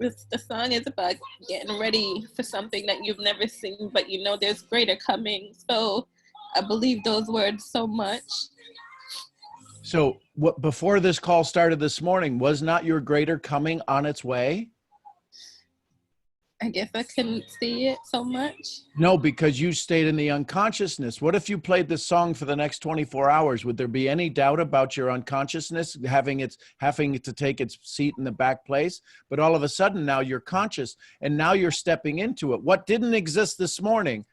Speaker 2: The song is about getting ready for something that you've never seen, but you know there's greater coming. So I believe those words so much.
Speaker 1: So what before this call started this morning, was not your greater coming on its way?
Speaker 2: I guess I couldn't see it so much.
Speaker 1: No, because you stayed in the unconsciousness. What if you played this song for the next 24 hours? Would there be any doubt about your unconsciousness having to take its seat in the back place? But all of a sudden now you're conscious and now you're stepping into it. What didn't exist this morning,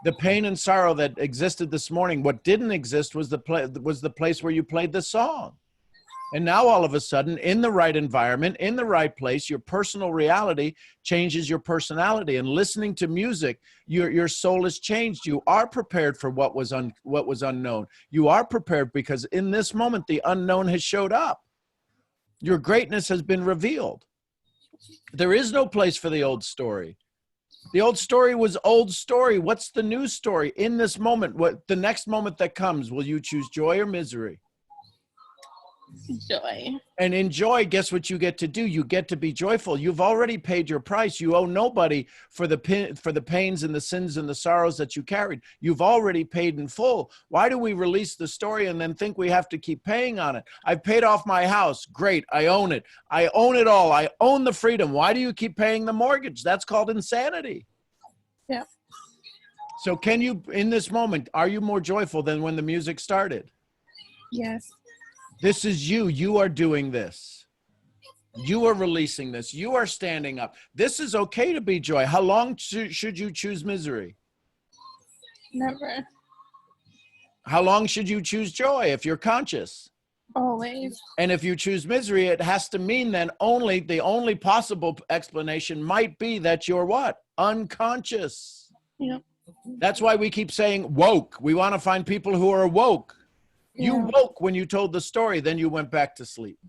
Speaker 1: the pain and sorrow that existed this morning, what didn't exist was the place where you played the song. And now all of a sudden, in the right environment, in the right place, your personal reality changes your personality. And listening to music, your soul is changed. You are prepared for what was unknown. You are prepared because in this moment, the unknown has showed up. Your greatness has been revealed. There is no place for the old story. The old story was old story. What's the new story? In this moment, what the next moment that comes, will you choose joy or misery?
Speaker 2: Joy.
Speaker 1: And in joy, guess what you get to do? You get to be joyful. You've already paid your price. You owe nobody for the pains and the sins and the sorrows that you carried. You've already paid in full. Why do we release the story and then think we have to keep paying on it? I've paid off my house. Great. I own it. I own it all. I own the freedom. Why do you keep paying the mortgage? That's called insanity.
Speaker 2: Yeah.
Speaker 1: So can you, in this moment, are you more joyful than when the music started?
Speaker 2: Yes.
Speaker 1: This is you. You are doing this. You are releasing this. You are standing up. This is okay to be joy. How long should you choose misery?
Speaker 2: Never.
Speaker 1: How long should you choose joy if you're conscious?
Speaker 2: Always.
Speaker 1: And if you choose misery, it has to mean then the only possible explanation might be that you're what? Unconscious.
Speaker 2: Yep.
Speaker 1: That's why we keep saying woke. We want to find people who are woke. You woke when you told the story, then you went back to sleep.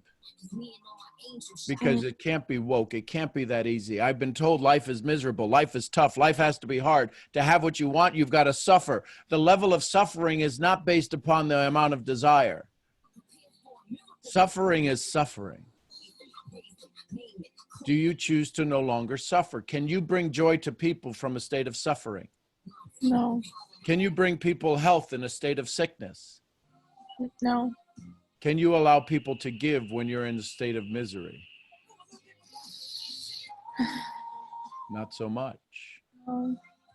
Speaker 1: Because it can't be woke. It can't be that easy. I've been told life is miserable. Life is tough. Life has to be hard. To have what you want, you've got to suffer. The level of suffering is not based upon the amount of desire. Suffering is suffering. Do you choose to no longer suffer? Can you bring joy to people from a state of suffering?
Speaker 2: No.
Speaker 1: Can you bring people health in a state of sickness?
Speaker 2: No.
Speaker 1: Can you allow people to give when you're in a state of misery? Not so much.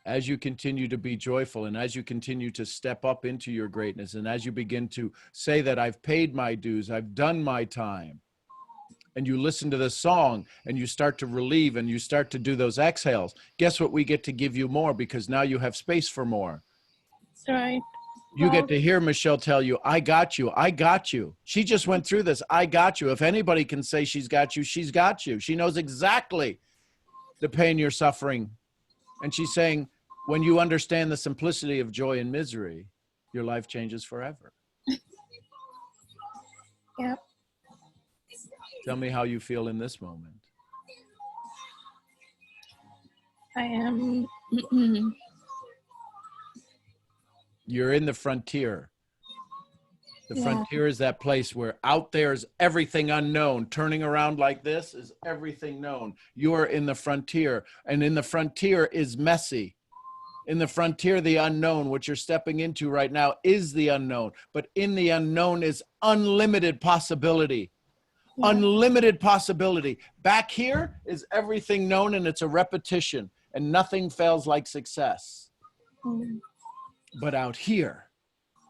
Speaker 1: As you continue to be joyful and as you continue to step up into your greatness and as you begin to say that I've paid my dues, I've done my time, and you listen to the song and you start to relieve and you start to do those exhales, guess what? We get to give you more because now you have space for more.
Speaker 2: That's right.
Speaker 1: You get to hear Michelle tell you, I got you. I got you. She just went through this. I got you. If anybody can say she's got you, she's got you. She knows exactly the pain you're suffering. And she's saying, when you understand the simplicity of joy and misery, your life changes forever.
Speaker 2: Yep.
Speaker 1: Tell me how you feel in this moment.
Speaker 2: I am.
Speaker 1: You're in the frontier. The frontier is that place where out there is everything unknown. Turning around like this is everything known. You are in the frontier, and in the frontier is messy. In the frontier, the unknown, what you're stepping into right now is the unknown. But in the unknown is unlimited possibility. Yeah. Unlimited possibility. Back here is everything known, and it's a repetition, and nothing fails like success. But out here,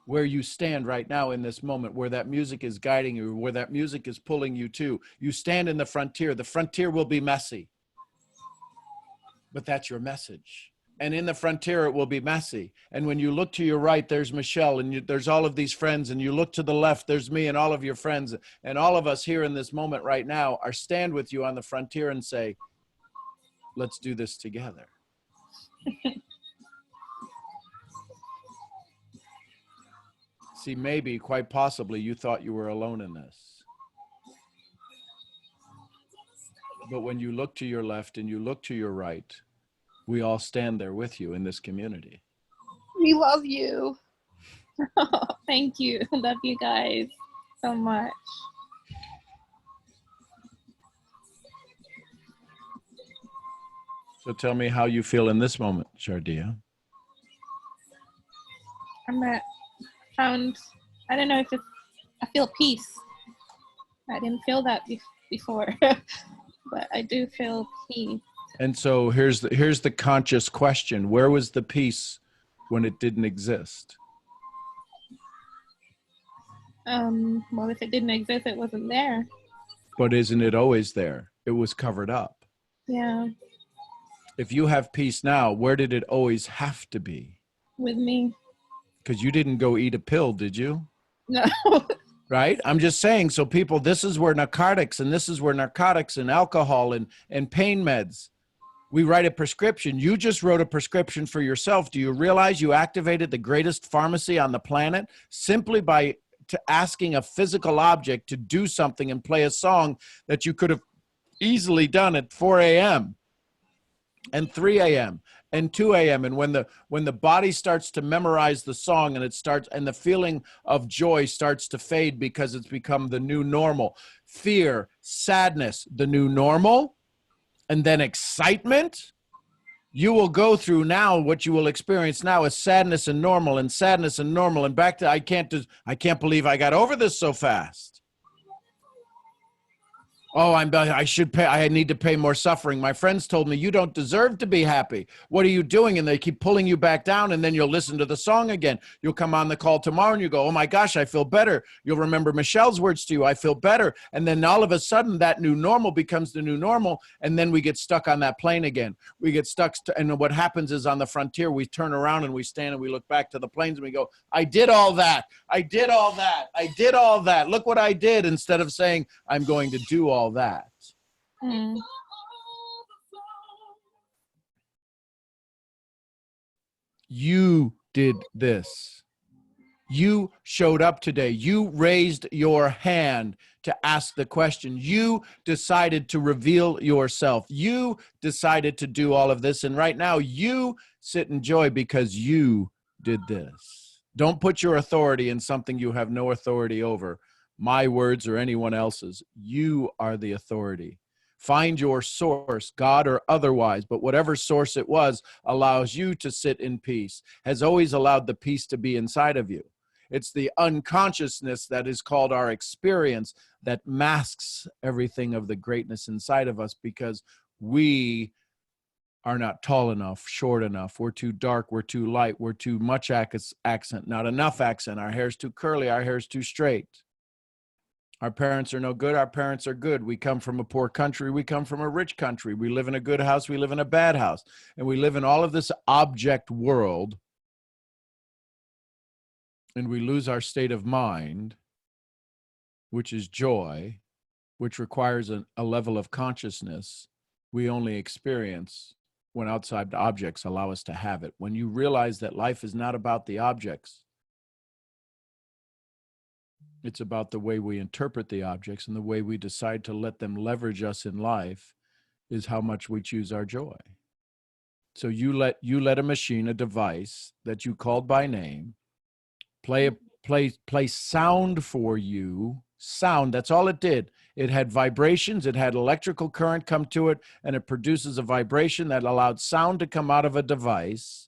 Speaker 1: where you stand right now in this moment, where that music is guiding you, where that music is pulling you to, you stand in the frontier. The frontier will be messy. But that's your message. And in the frontier, it will be messy. And when you look to your right, there's Michelle, and there's all of these friends. And you look to the left, there's me and all of your friends. And all of us here in this moment right now are stand with you on the frontier and say, let's do this together. See, maybe, quite possibly, you thought you were alone in this. But when you look to your left and you look to your right, we all stand there with you in this community.
Speaker 2: We love you. Thank you. I love you guys so much.
Speaker 1: So tell me how you feel in this moment, Shardia.
Speaker 2: I don't know if it's, I feel peace. I didn't feel that before, but I do feel peace.
Speaker 1: And so here's the conscious question. Where was the peace when it didn't exist?
Speaker 2: Well, if it didn't exist, it wasn't there.
Speaker 1: But isn't it always there? It was covered up.
Speaker 2: Yeah.
Speaker 1: If you have peace now, where did it always have to be?
Speaker 2: With me.
Speaker 1: Because you didn't go eat a pill, did you?
Speaker 2: No.
Speaker 1: Right? I'm just saying, so people, this is where narcotics and alcohol and pain meds, we write a prescription. You just wrote a prescription for yourself. Do you realize you activated the greatest pharmacy on the planet simply by asking a physical object to do something and play a song that you could have easily done at 4 a.m. and 3 a.m. and 2 a.m. And when the body starts to memorize the song and the feeling of joy starts to fade because it's become the new normal, fear, sadness, the new normal, and then excitement, you will go through now, what you will experience now is sadness and normal and back to, I can't believe I got over this so fast. Oh, I need to pay more suffering. My friends told me, you don't deserve to be happy. What are you doing? And they keep pulling you back down, and then you'll listen to the song again. You'll come on the call tomorrow and you go, oh my gosh, I feel better. You'll remember Michelle's words to you, I feel better. And then all of a sudden that new normal becomes the new normal. And then we get stuck on that plane again. We get stuck. And what happens is on the frontier, we turn around and we stand and we look back to the planes and we go, I did all that. I did all that. I did all that. Look what I did, instead of saying, I'm going to do all that. You did this. You showed up today. You raised your hand to ask the question. You decided to reveal yourself. You decided to do all of this. And right now you sit in joy because you did this. Don't put your authority in something you have no authority over. My words or anyone else's. You are the authority. Find your source, God or otherwise, but whatever source it was allows you to sit in peace, has always allowed the peace to be inside of you. It's the unconsciousness that is called our experience that masks everything of the greatness inside of us because we are not tall enough, short enough. We're too dark. We're too light. We're too much accent, not enough accent. Our hair's too curly. Our hair's too straight. Our parents are no good. Our parents are good. We come from a poor country. We come from a rich country. We live in a good house. We live in a bad house. And we live in all of this object world. And we lose our state of mind, which is joy, which requires a level of consciousness we only experience when outside objects allow us to have it. When you realize that life is not about the objects, it's about the way we interpret the objects, and the way we decide to let them leverage us in life is how much we choose our joy. So you let a machine, a device that you called by name, play sound for you. Sound, that's all it did. It had vibrations, it had electrical current come to it, and it produces a vibration that allowed sound to come out of a device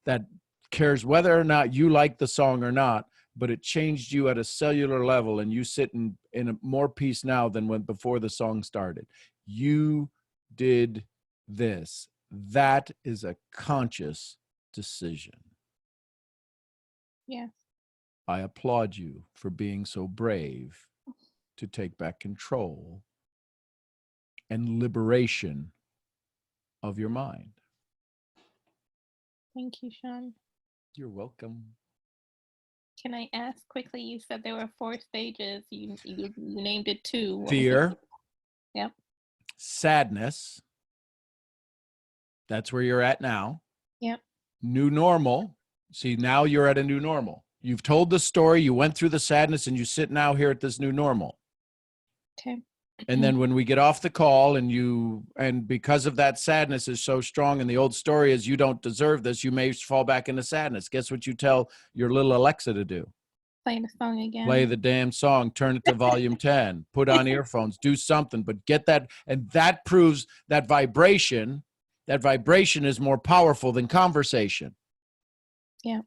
Speaker 1: that cares whether or not you like the song or not, but it changed you at a cellular level, and you sit in more peace now than when before the song started. You did this. That is a conscious decision.
Speaker 2: Yes.
Speaker 1: I applaud you for being so brave to take back control and liberation of your mind.
Speaker 2: Thank you, Sean.
Speaker 1: You're welcome.
Speaker 2: Can I ask quickly? You said there were 4 stages. You named it 2. What was the-
Speaker 1: Fear.
Speaker 2: Yep.
Speaker 1: Sadness. That's where you're at now.
Speaker 2: Yep.
Speaker 1: New normal. See, now you're at a new normal. You've told the story, you went through the sadness, and you sit now here at this new normal.
Speaker 2: Okay.
Speaker 1: And then when we get off the call and because of that sadness is so strong and the old story is you don't deserve this, you may fall back into sadness. Guess what you tell your little Alexa to do?
Speaker 2: Play the song again.
Speaker 1: Play the damn song, turn it to volume 10, put on earphones, do something, but get that. And that proves that vibration is more powerful than conversation.
Speaker 2: Yeah.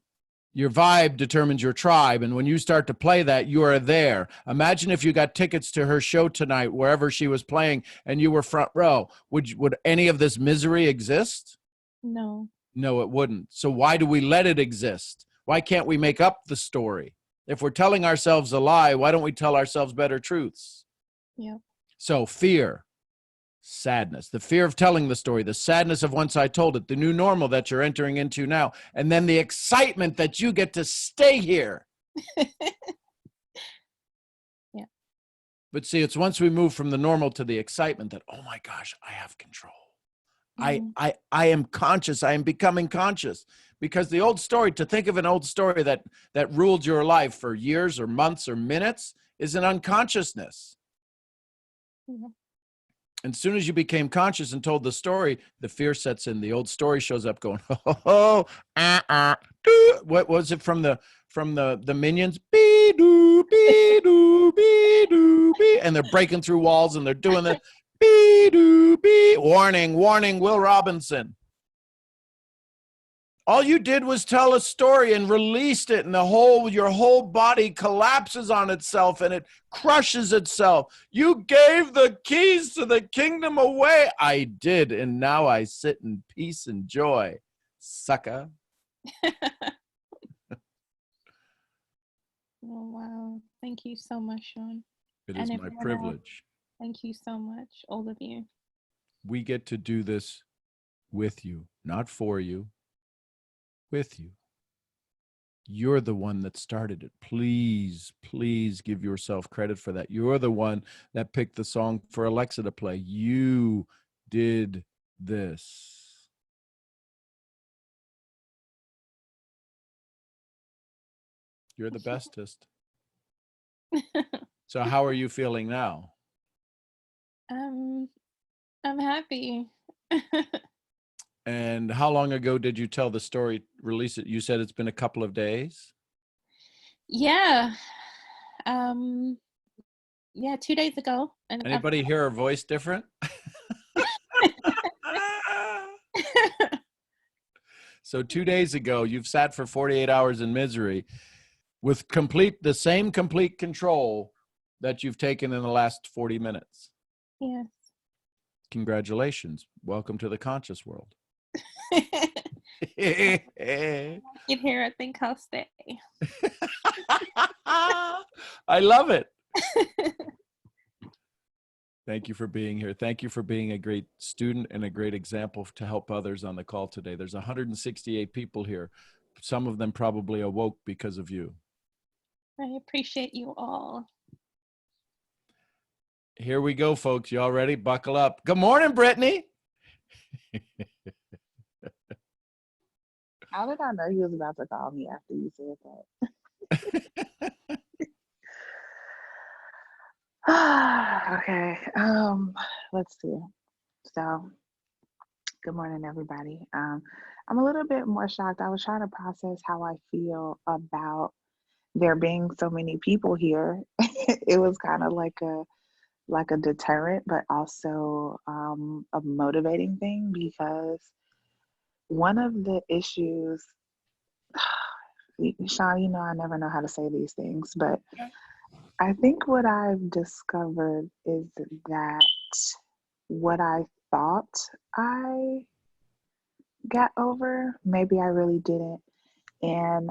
Speaker 1: Your vibe determines your tribe. And when you start to play that, you are there. Imagine if you got tickets to her show tonight, wherever she was playing, and you were front row. Would any of this misery exist?
Speaker 2: No.
Speaker 1: No, it wouldn't. So why do we let it exist? Why can't we make up the story? If we're telling ourselves a lie, why don't we tell ourselves better truths?
Speaker 2: Yeah.
Speaker 1: So fear, sadness, the fear of telling the story, the sadness of once I told it, the new normal that you're entering into now, and then the excitement that you get to stay here.
Speaker 2: Yeah.
Speaker 1: But see, it's once we move from the normal to the excitement that, oh my gosh, I have control.
Speaker 2: Mhm.
Speaker 1: I am conscious. I am becoming conscious. Because the old story, to think of an old story that ruled your life for years or months or minutes, is an unconsciousness.
Speaker 2: Yeah.
Speaker 1: And as soon as you became conscious and told the story, the fear sets in. The old story shows up going, what was it from the Minions? Bee doo, bee doo, bee doo, bee. And they're breaking through walls and they're doing the bee doo, bee. Warning, warning, Will Robinson. All you did was tell a story and released it, and your whole body collapses on itself and it crushes itself. You gave the keys to the kingdom away. I did, and now I sit in peace and joy. Sucker.
Speaker 2: Oh, wow. Thank you so much, Sean.
Speaker 1: It
Speaker 2: And
Speaker 1: is my
Speaker 2: everyone else,
Speaker 1: privilege.
Speaker 2: thank you so much, all of you.
Speaker 1: We get to do this with you, not for you, with you. You're the one that started it. Please, please give yourself credit for that. You're the one that picked the song for Alexa to play. You did this. You're the bestest. So how are you feeling now?
Speaker 2: I'm happy.
Speaker 1: And how long ago did you tell the story, release it? You said it's been a couple of days?
Speaker 2: Yeah. Yeah, 2 days ago. And
Speaker 1: Anybody hear her voice different? So 2 days ago, you've sat for 48 hours in misery with the same complete control that you've taken in the last 40 minutes.
Speaker 2: Yes.
Speaker 1: Congratulations. Welcome to the conscious world.
Speaker 2: Get here, I think I'll stay.
Speaker 1: I love it. Thank you for being here. Thank you for being a great student and a great example to help others on the call today. There's 168 people here. Some of them probably awoke because of you.
Speaker 2: I appreciate you all.
Speaker 1: Here we go, folks. You all ready? Buckle up. Good morning, Brittany.
Speaker 5: How did I know he was about to call me after you said that? Okay. Let's see. So, good morning, everybody. I'm a little bit more shocked. I was trying to process how I feel about there being so many people here. It was kind of like a deterrent, but also a motivating thing, because one of the issues, Sean, you know, I never know how to say these things, but I think what I've discovered is that what I thought I got over, maybe I really didn't. And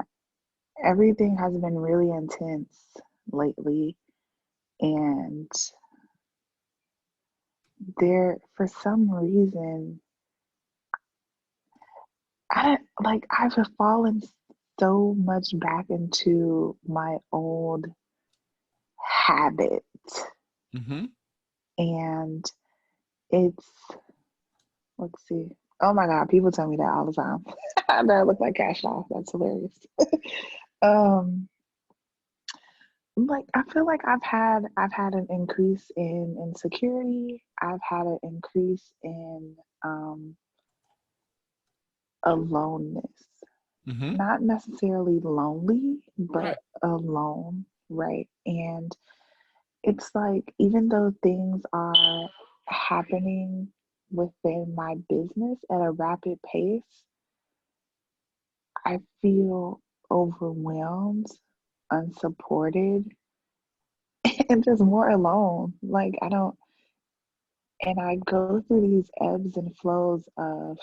Speaker 5: everything has been really intense lately. And for some reason, I've fallen so much back into my old habit,
Speaker 1: Mm-hmm.
Speaker 5: and it's, let's see. Oh my God, people tell me that all the time. That I look like cash off. That's hilarious. um, I feel like I've had an increase in insecurity. I've had an increase in aloneness.
Speaker 1: Mm-hmm.
Speaker 5: Not necessarily lonely,
Speaker 1: Right.
Speaker 5: but alone, right? And it's like, even though things are happening within my business at a rapid pace, I feel overwhelmed, unsupported, and just more alone. And I go through these ebbs and flows of,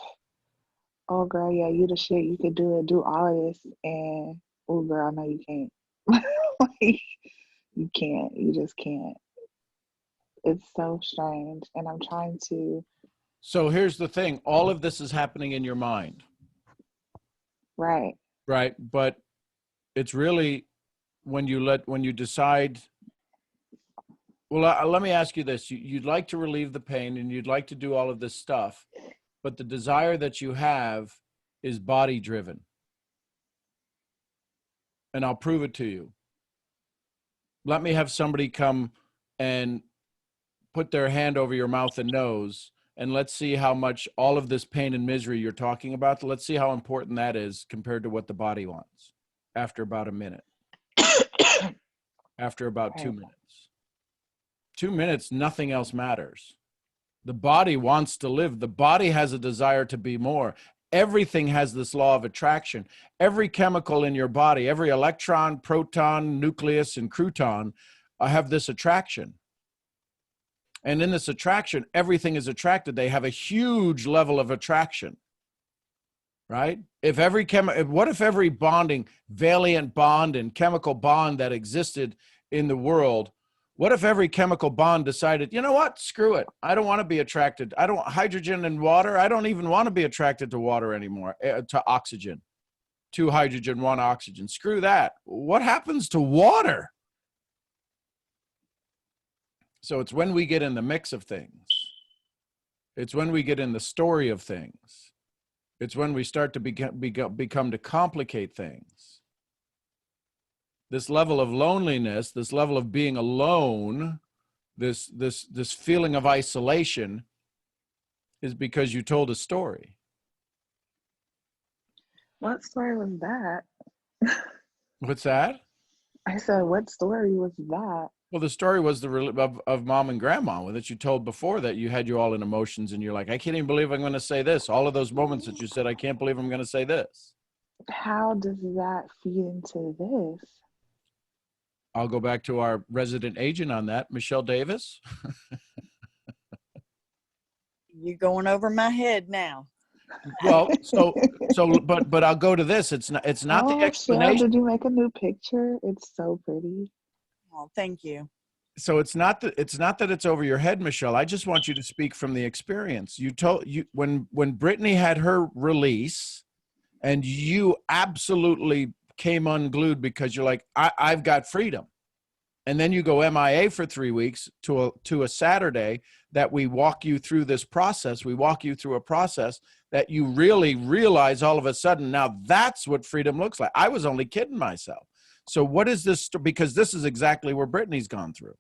Speaker 5: oh girl, yeah, you the shit, you could do it, do all of this, and oh girl, no, you can't. Like, you can't, you just can't. It's so strange, and I'm trying to,
Speaker 1: So here's the thing. All of this is happening in your mind,
Speaker 5: right,
Speaker 1: right? But it's really when you decide, well, let me ask you this. You'd like to relieve the pain and you'd like to do all of this stuff, but the desire that you have is body driven. And I'll prove it to you. Let me have somebody come and put their hand over your mouth and nose, and let's see how much all of this pain and misery you're talking about, let's see how important that is compared to what the body wants after about a minute, after about 2
Speaker 5: right.
Speaker 1: minutes. 2 minutes, nothing else matters. The body wants to live. The body has a desire to be more. Everything has this law of attraction. Every chemical in your body, every electron, proton, nucleus, and crouton have this attraction. And in this attraction, everything is attracted. They have a huge level of attraction, right? What if every bonding, valent bond and chemical bond that existed in the world, what if every chemical bond decided, you know what, screw it. I don't want to be attracted. I don't, hydrogen and water. I don't even want to be attracted to water anymore, to oxygen, 2 hydrogen, 1 oxygen. Screw that. What happens to water? So it's when we get in the mix of things. It's when we get in the story of things. It's when we start to become to complicate things. This level of loneliness, this level of being alone, this feeling of isolation is because you told a story.
Speaker 5: What story was that?
Speaker 1: What's that?
Speaker 5: I said, what story was that?
Speaker 1: Well, the story was of mom and grandma that you told before, that you had you all in emotions and you're like, I can't even believe I'm going to say this. All of those moments that you said, I can't believe I'm going to say this.
Speaker 5: How does that feed into this?
Speaker 1: I'll go back to our resident agent on that, Michelle Davis.
Speaker 3: You're going over my head now.
Speaker 1: Well, but I'll go to this. It's not the
Speaker 5: Oh, Cheryl,
Speaker 1: explanation.
Speaker 5: did you make a new picture? It's so pretty.
Speaker 3: Oh, thank you.
Speaker 1: So it's not that it's over your head, Michelle. I just want you to speak from the experience. When Brittany had her release, and you absolutely came unglued because you're like, I've got freedom. And then you go MIA for 3 weeks to a Saturday that we walk you through this process. We walk you through a process that you really realize all of a sudden, now that's what freedom looks like. I was only kidding myself. So what is this? Because this is exactly where Brittany's gone through.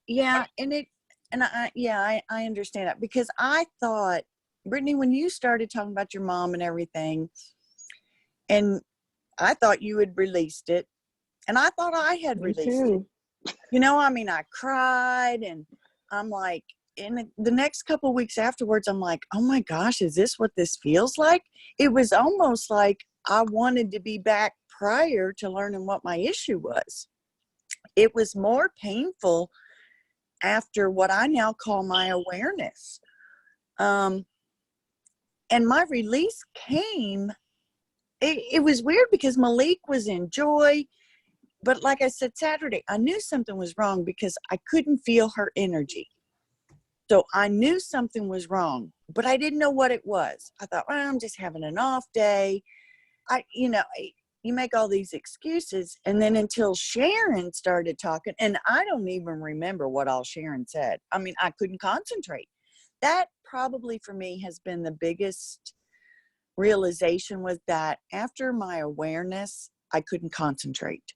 Speaker 3: Yeah, I understand that, because I thought, Brittany, when you started talking about your mom and everything, and I thought you had released it, and I thought I had
Speaker 5: Me
Speaker 3: released it.
Speaker 5: too.
Speaker 3: You know, I mean, I cried, and I'm like, in the next couple of weeks afterwards, I'm like, oh my gosh, is this what this feels like? It was almost like I wanted to be back prior to learning what my issue was. It was more painful after what I now call my awareness. And my release came, it was weird because Malik was in joy. But like I said, Saturday, I knew something was wrong because I couldn't feel her energy. So I knew something was wrong, but I didn't know what it was. I thought, well, I'm just having an off day. You make all these excuses. And then until Sharon started talking, and I don't even remember what all Sharon said. I mean, I couldn't concentrate. That probably for me has been the biggest realization, was that after my awareness, I couldn't concentrate.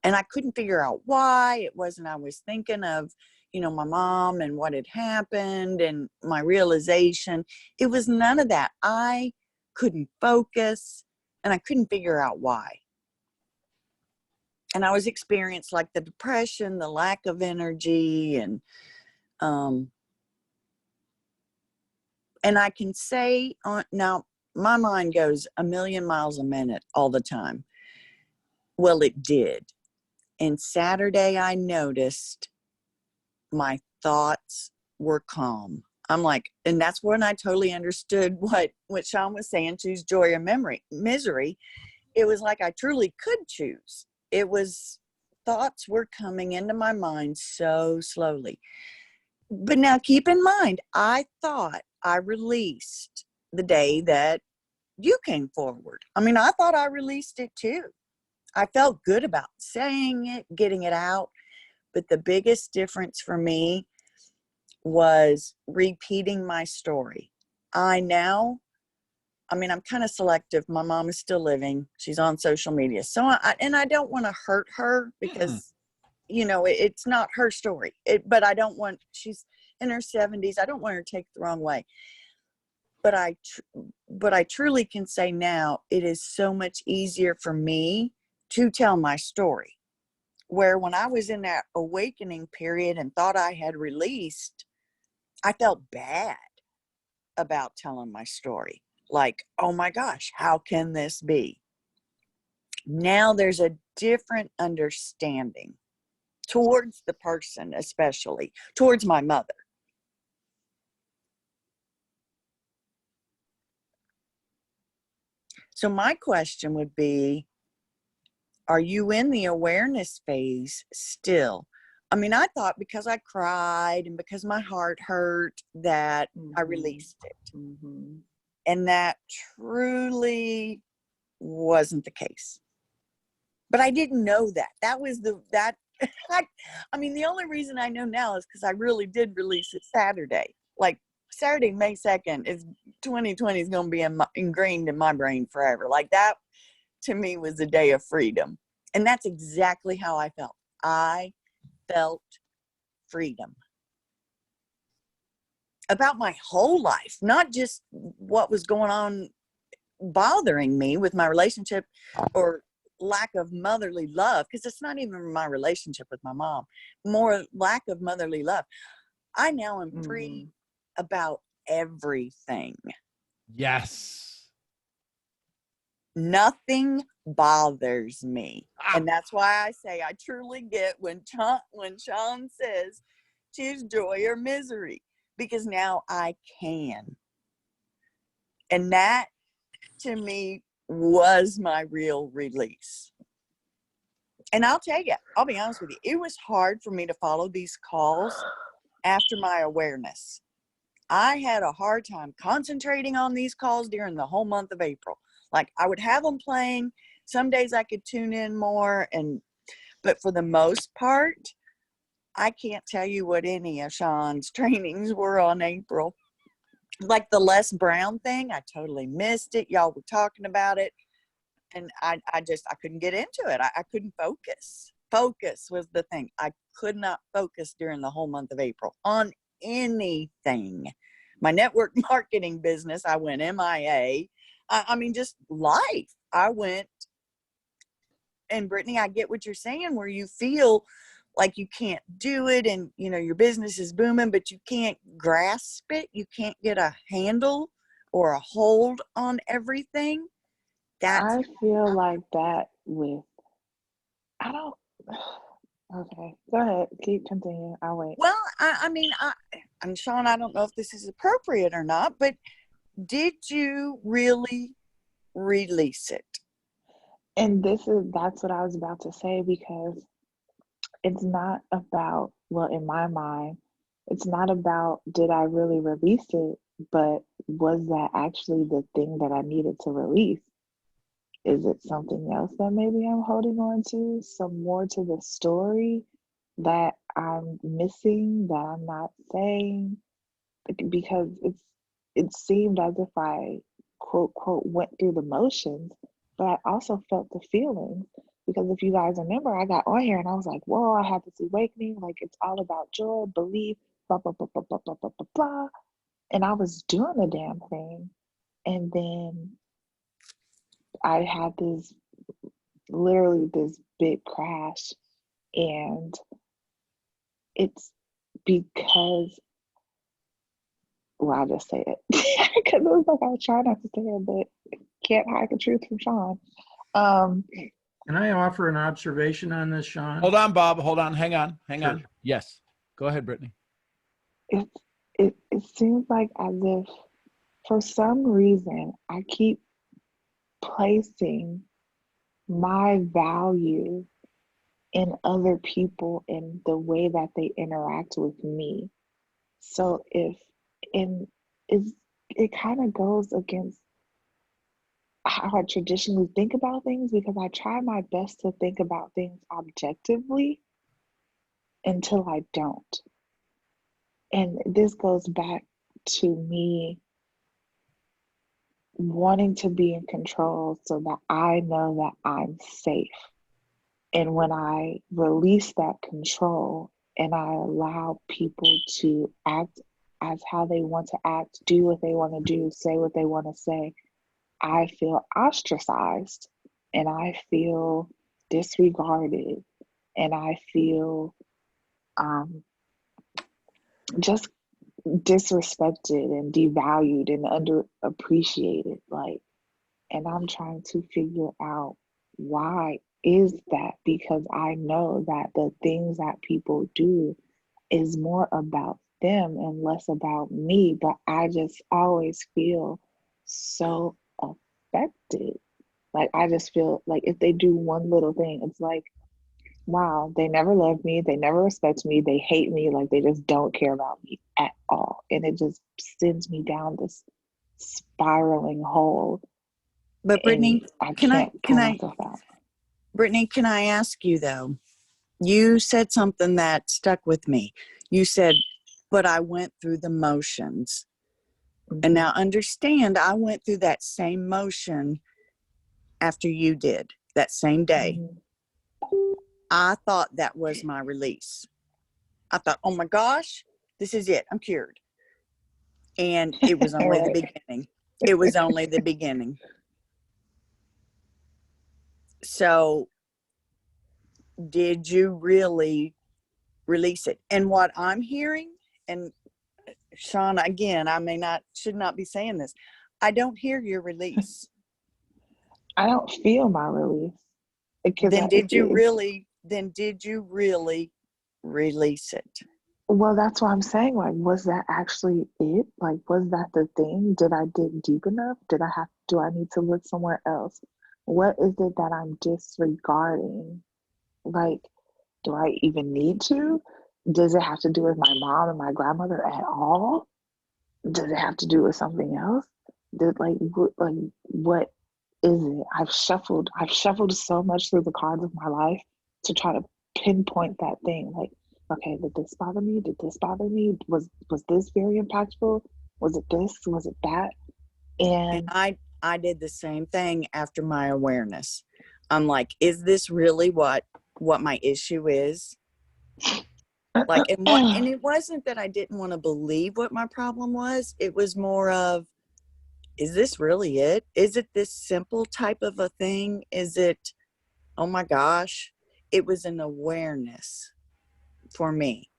Speaker 3: And I couldn't figure out why. It wasn't, I was thinking of, my mom and what had happened and my realization. It was none of that. I couldn't focus and I couldn't figure out why. And I was experiencing like the depression, the lack of energy, and I can say now my mind goes a million miles a minute all the time. Well, it did. And Saturday I noticed my thoughts were calm. I'm like, and that's when I totally understood what Sean was saying, choose joy or misery. It was like I truly could choose. It was, thoughts were coming into my mind so slowly. But now keep in mind, I thought I released the day that you came forward. I mean, I thought I released it too. I felt good about saying it, getting it out. But the biggest difference for me was repeating my story. I'm kind of selective. My mom is still living. She's on social media. So I don't want to hurt her because, it's not her story. But I don't want, she's in her 70s. I don't want her to take it the wrong way. But I truly can say now, it is so much easier for me to tell my story. Where when I was in that awakening period and thought I had released, I felt bad about telling my story. Like, oh my gosh, how can this be? Now there's a different understanding towards the person, especially towards my mother. So my question would be, are you in the awareness phase still? I mean, I thought because I cried and because my heart hurt that I released it.
Speaker 5: Mm-hmm.
Speaker 3: And that truly wasn't the case. But I didn't know that. That was the only reason I know now is because I really did release it Saturday. Like Saturday, May 2nd is 2020 is going to be ingrained in my brain forever. Like that to me was a day of freedom. And that's exactly how I felt. I felt freedom about my whole life, not just what was going on bothering me with my relationship or lack of motherly love, because it's not even my relationship with my mom, more lack of motherly love. I now am free about everything.
Speaker 1: Yes.
Speaker 3: Nothing bothers me. And that's why I say I truly get when Sean says choose joy or misery, because now I can. And that to me was my real release. And I'll tell you, I'll be honest with you, it was hard for me to follow these calls after my awareness. I had a hard time concentrating on these calls during the whole month of April. Like I would have them playing. Some days I could tune in more, but for the most part, I can't tell you what any of Sean's trainings were on April. Like the Les Brown thing, I totally missed it. Y'all were talking about it. And I couldn't get into it. I couldn't focus. Focus was the thing. I could not focus during the whole month of April on anything. My network marketing business, I went MIA. Just life. I went, and Brittany, I get what you're saying, where you feel like you can't do it and, your business is booming, but you can't grasp it. You can't get a handle or a hold on everything.
Speaker 5: I feel like that with, okay, go ahead, keep continuing, I'll wait.
Speaker 3: Well, I'm Sean, I don't know if this is appropriate or not, but did you really release it?
Speaker 5: And that's what I was about to say, because it's not about, well, in my mind, It's not about did I really release it, but was that actually the thing that I needed to release? Is it something else that maybe I'm holding on to? Some more to the story that I'm missing, that I'm not saying? Because it seemed as if I quote quote went through the motions, but I also felt the feelings. Because if you guys remember, I got on here and I was like, whoa, I had this awakening, like it's all about joy, belief, blah blah blah blah blah blah blah blah blah. And I was doing the damn thing. And then I had this literally this big crash. And it's because, well, I'll just say it. Because it was like I was trying not to say it, but can't hide the truth from Sean.
Speaker 6: Can I offer an observation on this, Sean?
Speaker 1: Hold on, Bob. Hold on. Hang on. Hang
Speaker 6: Sure.
Speaker 1: on. Yes. Go ahead, Brittany.
Speaker 5: It seems like as if for some reason I keep placing my value in other people and the way that they interact with me. So it kind of goes against how I traditionally think about things, because I try my best to think about things objectively until I don't. And this goes back to me wanting to be in control so that I know that I'm safe. And when I release that control and I allow people to act as how they want to act, do what they want to do, say what they want to say, I feel ostracized and I feel disregarded and I feel just disrespected and devalued and underappreciated. Like, and I'm trying to figure out why is that, because I know that the things that people do is more about them and less about me, but I just always feel so affected. Like I just feel like if they do one little thing, it's like, wow, they never love me, they never respect me, they hate me, like they just don't care about me at all. And it just sends me down this spiraling hole.
Speaker 3: But Brittany,
Speaker 5: And I can't pull myself out.
Speaker 3: Brittany, can I ask you though? You said something that stuck with me. You said, but I went through the motions. And now understand, I went through that same motion after you did, that same day. I thought that was my release. I thought, oh my gosh, this is it. I'm cured. And it was only the beginning. It was only the beginning. So did you really release it? And what I'm hearing, and Sean, again, should not be saying this. I don't hear your release.
Speaker 5: I don't feel my release.
Speaker 3: Then did you really release it?
Speaker 5: Well, that's what I'm saying. Like, was that actually it? Like, was that the thing? Did I dig deep enough? Do I need to look somewhere else? What is it that I'm disregarding? Like, do I even need to? Does it have to do with my mom and my grandmother at all? Does it have to do with something else? What is it? I've shuffled so much through the cards of my life to try to pinpoint that thing. Like, okay, did this bother me? Did this bother me? Was this very impactful? Was it this? Was it that?
Speaker 3: And I did the same thing after my awareness. I'm like, is this really what my issue is? Like, and it wasn't that I didn't want to believe what my problem was. It was more of, is this really it? Is it this simple type of a thing? Is it, oh my gosh, it was an awareness for me.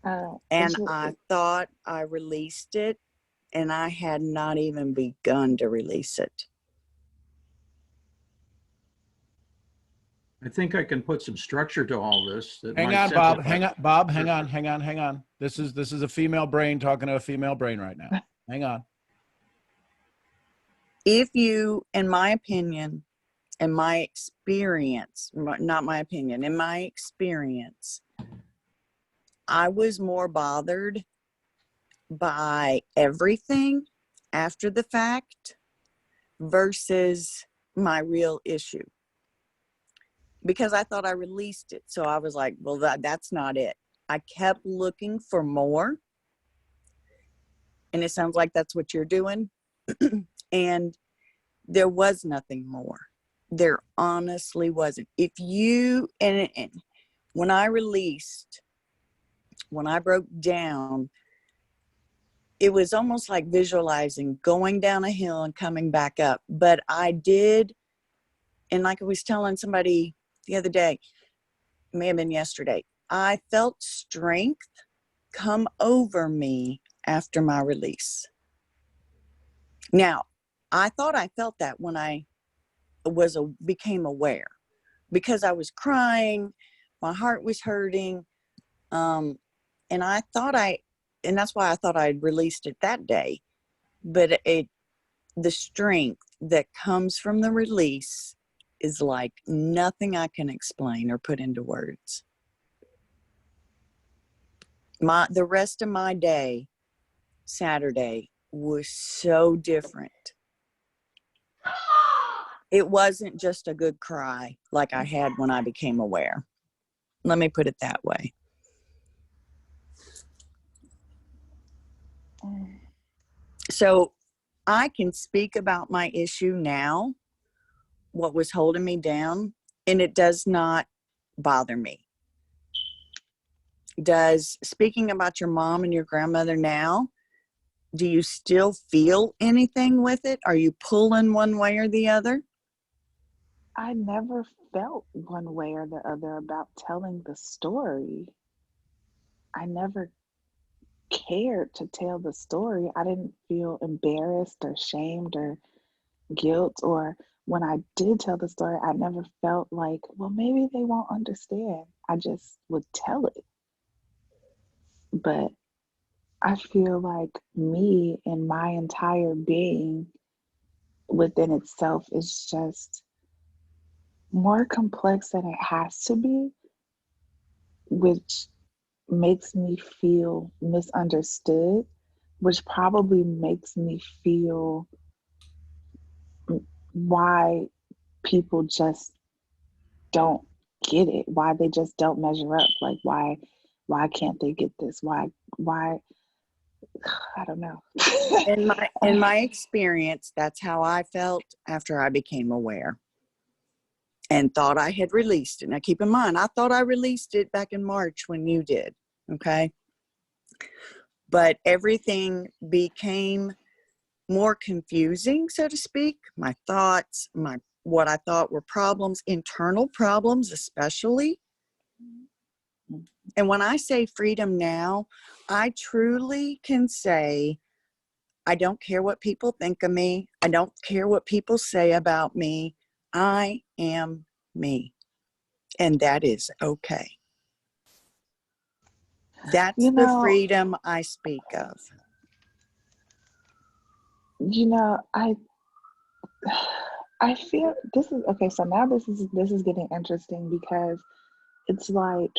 Speaker 3: And I thought I released it, and I had not even begun to release it.
Speaker 6: I think I can put some structure to all this.
Speaker 1: Hang on, Bob. Hang on, Bob. Hang on. This is a female brain talking to a female brain right now. Hang on.
Speaker 3: If you, in my opinion, in my experience, not my opinion, in my experience, I was more bothered by everything after the fact versus my real issue. Because I thought I released it. So I was like, well, that's not it. I kept looking for more. And it sounds like that's what you're doing. And there was nothing more. There honestly wasn't. If you, and when I released, when I broke down, it was almost like visualizing going down a hill and coming back up. But I did, and like I was telling somebody the other day, may have been yesterday, I felt strength come over me after my release. Now, I thought I felt that when I became aware, because I was crying, my heart was hurting, and I thought and that's why I thought I'd released it that day. But the strength that comes from the release is like nothing I can explain or put into words. The rest of my day, Saturday, was so different. It wasn't just a good cry like I had when I became aware. Let me put it that way. So I can speak about my issue now, what was holding me down, and it does not bother me. Does speaking about your mom and your grandmother now, do you still feel anything with it? Are you pulling one way or the other?
Speaker 5: I never felt one way or the other about telling the story. I never cared to tell the story. I didn't feel embarrassed or shamed or guilt, or when I did tell the story, I never felt like, well, maybe they won't understand. I just would tell it. But I feel like me and my entire being within itself is just more complex than it has to be, which makes me feel misunderstood, which probably makes me feel why people just don't get it, why they just don't measure up, like why can't they get this, why I don't know.
Speaker 3: In my experience, that's how I felt after I became aware and thought I had released it. Now keep in mind, I thought I released it back in March when you did, okay? But everything became more confusing, so to speak. My thoughts, what I thought were problems, internal problems especially. And when I say freedom now, I truly can say, I don't care what people think of me. I don't care what people say about me. I am me. And that is okay. That's
Speaker 5: You
Speaker 3: the
Speaker 5: know,
Speaker 3: freedom I speak of.
Speaker 5: I feel this is okay. So now this is getting interesting because it's like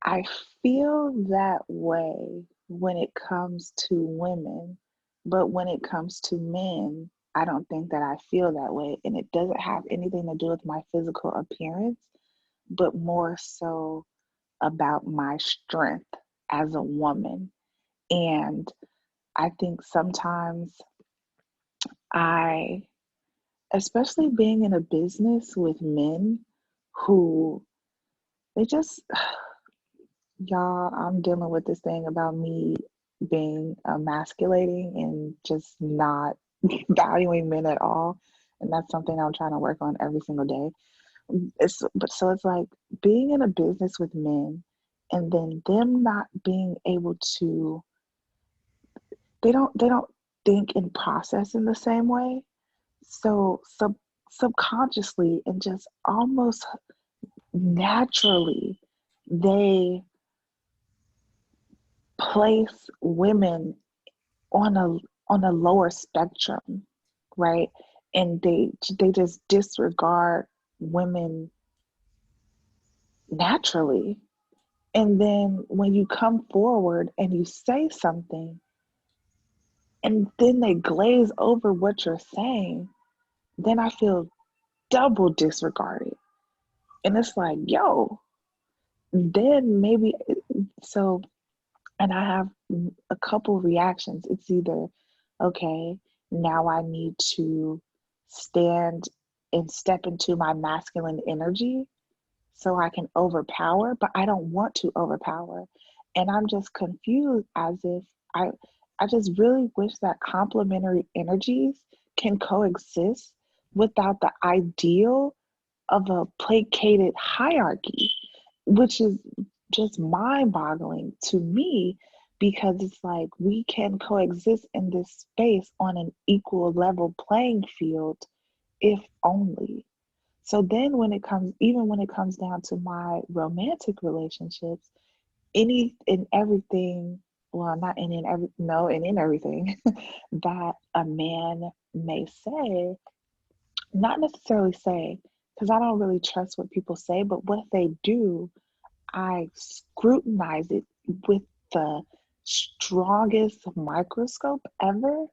Speaker 5: I feel that way when it comes to women, but when it comes to men, I don't think that I feel that way. And it doesn't have anything to do with my physical appearance, but more so about my strength as a woman. And I think sometimes I, especially being in a business with men who they just, y'all, I'm dealing with this thing about me being emasculating and just not valuing men at all. And that's something I'm trying to work on every single day. It's like being in a business with men and then them not being able to, they don't think and process in the same way. So subconsciously and just almost naturally, they place women on a lower spectrum, right? and they just disregard women naturally. And then when you come forward and you say something, and then they glaze over what you're saying, then I feel double disregarded. And it's like, yo, then maybe so. And I have a couple reactions. It's either, okay, now I need to stand and step into my masculine energy so I can overpower, but I don't want to overpower. And I'm just confused, as if I I just really wish that complementary energies can coexist without the ideal of a placated hierarchy, which is just mind-boggling to me, because it's like we can coexist in this space on an equal level playing field, if only. So then even when it comes down to my romantic relationships, any and everything, well, not any and every, no, and in everything that a man may say, not necessarily say, because I don't really trust what people say, but what they do, I scrutinize it with the strongest microscope ever.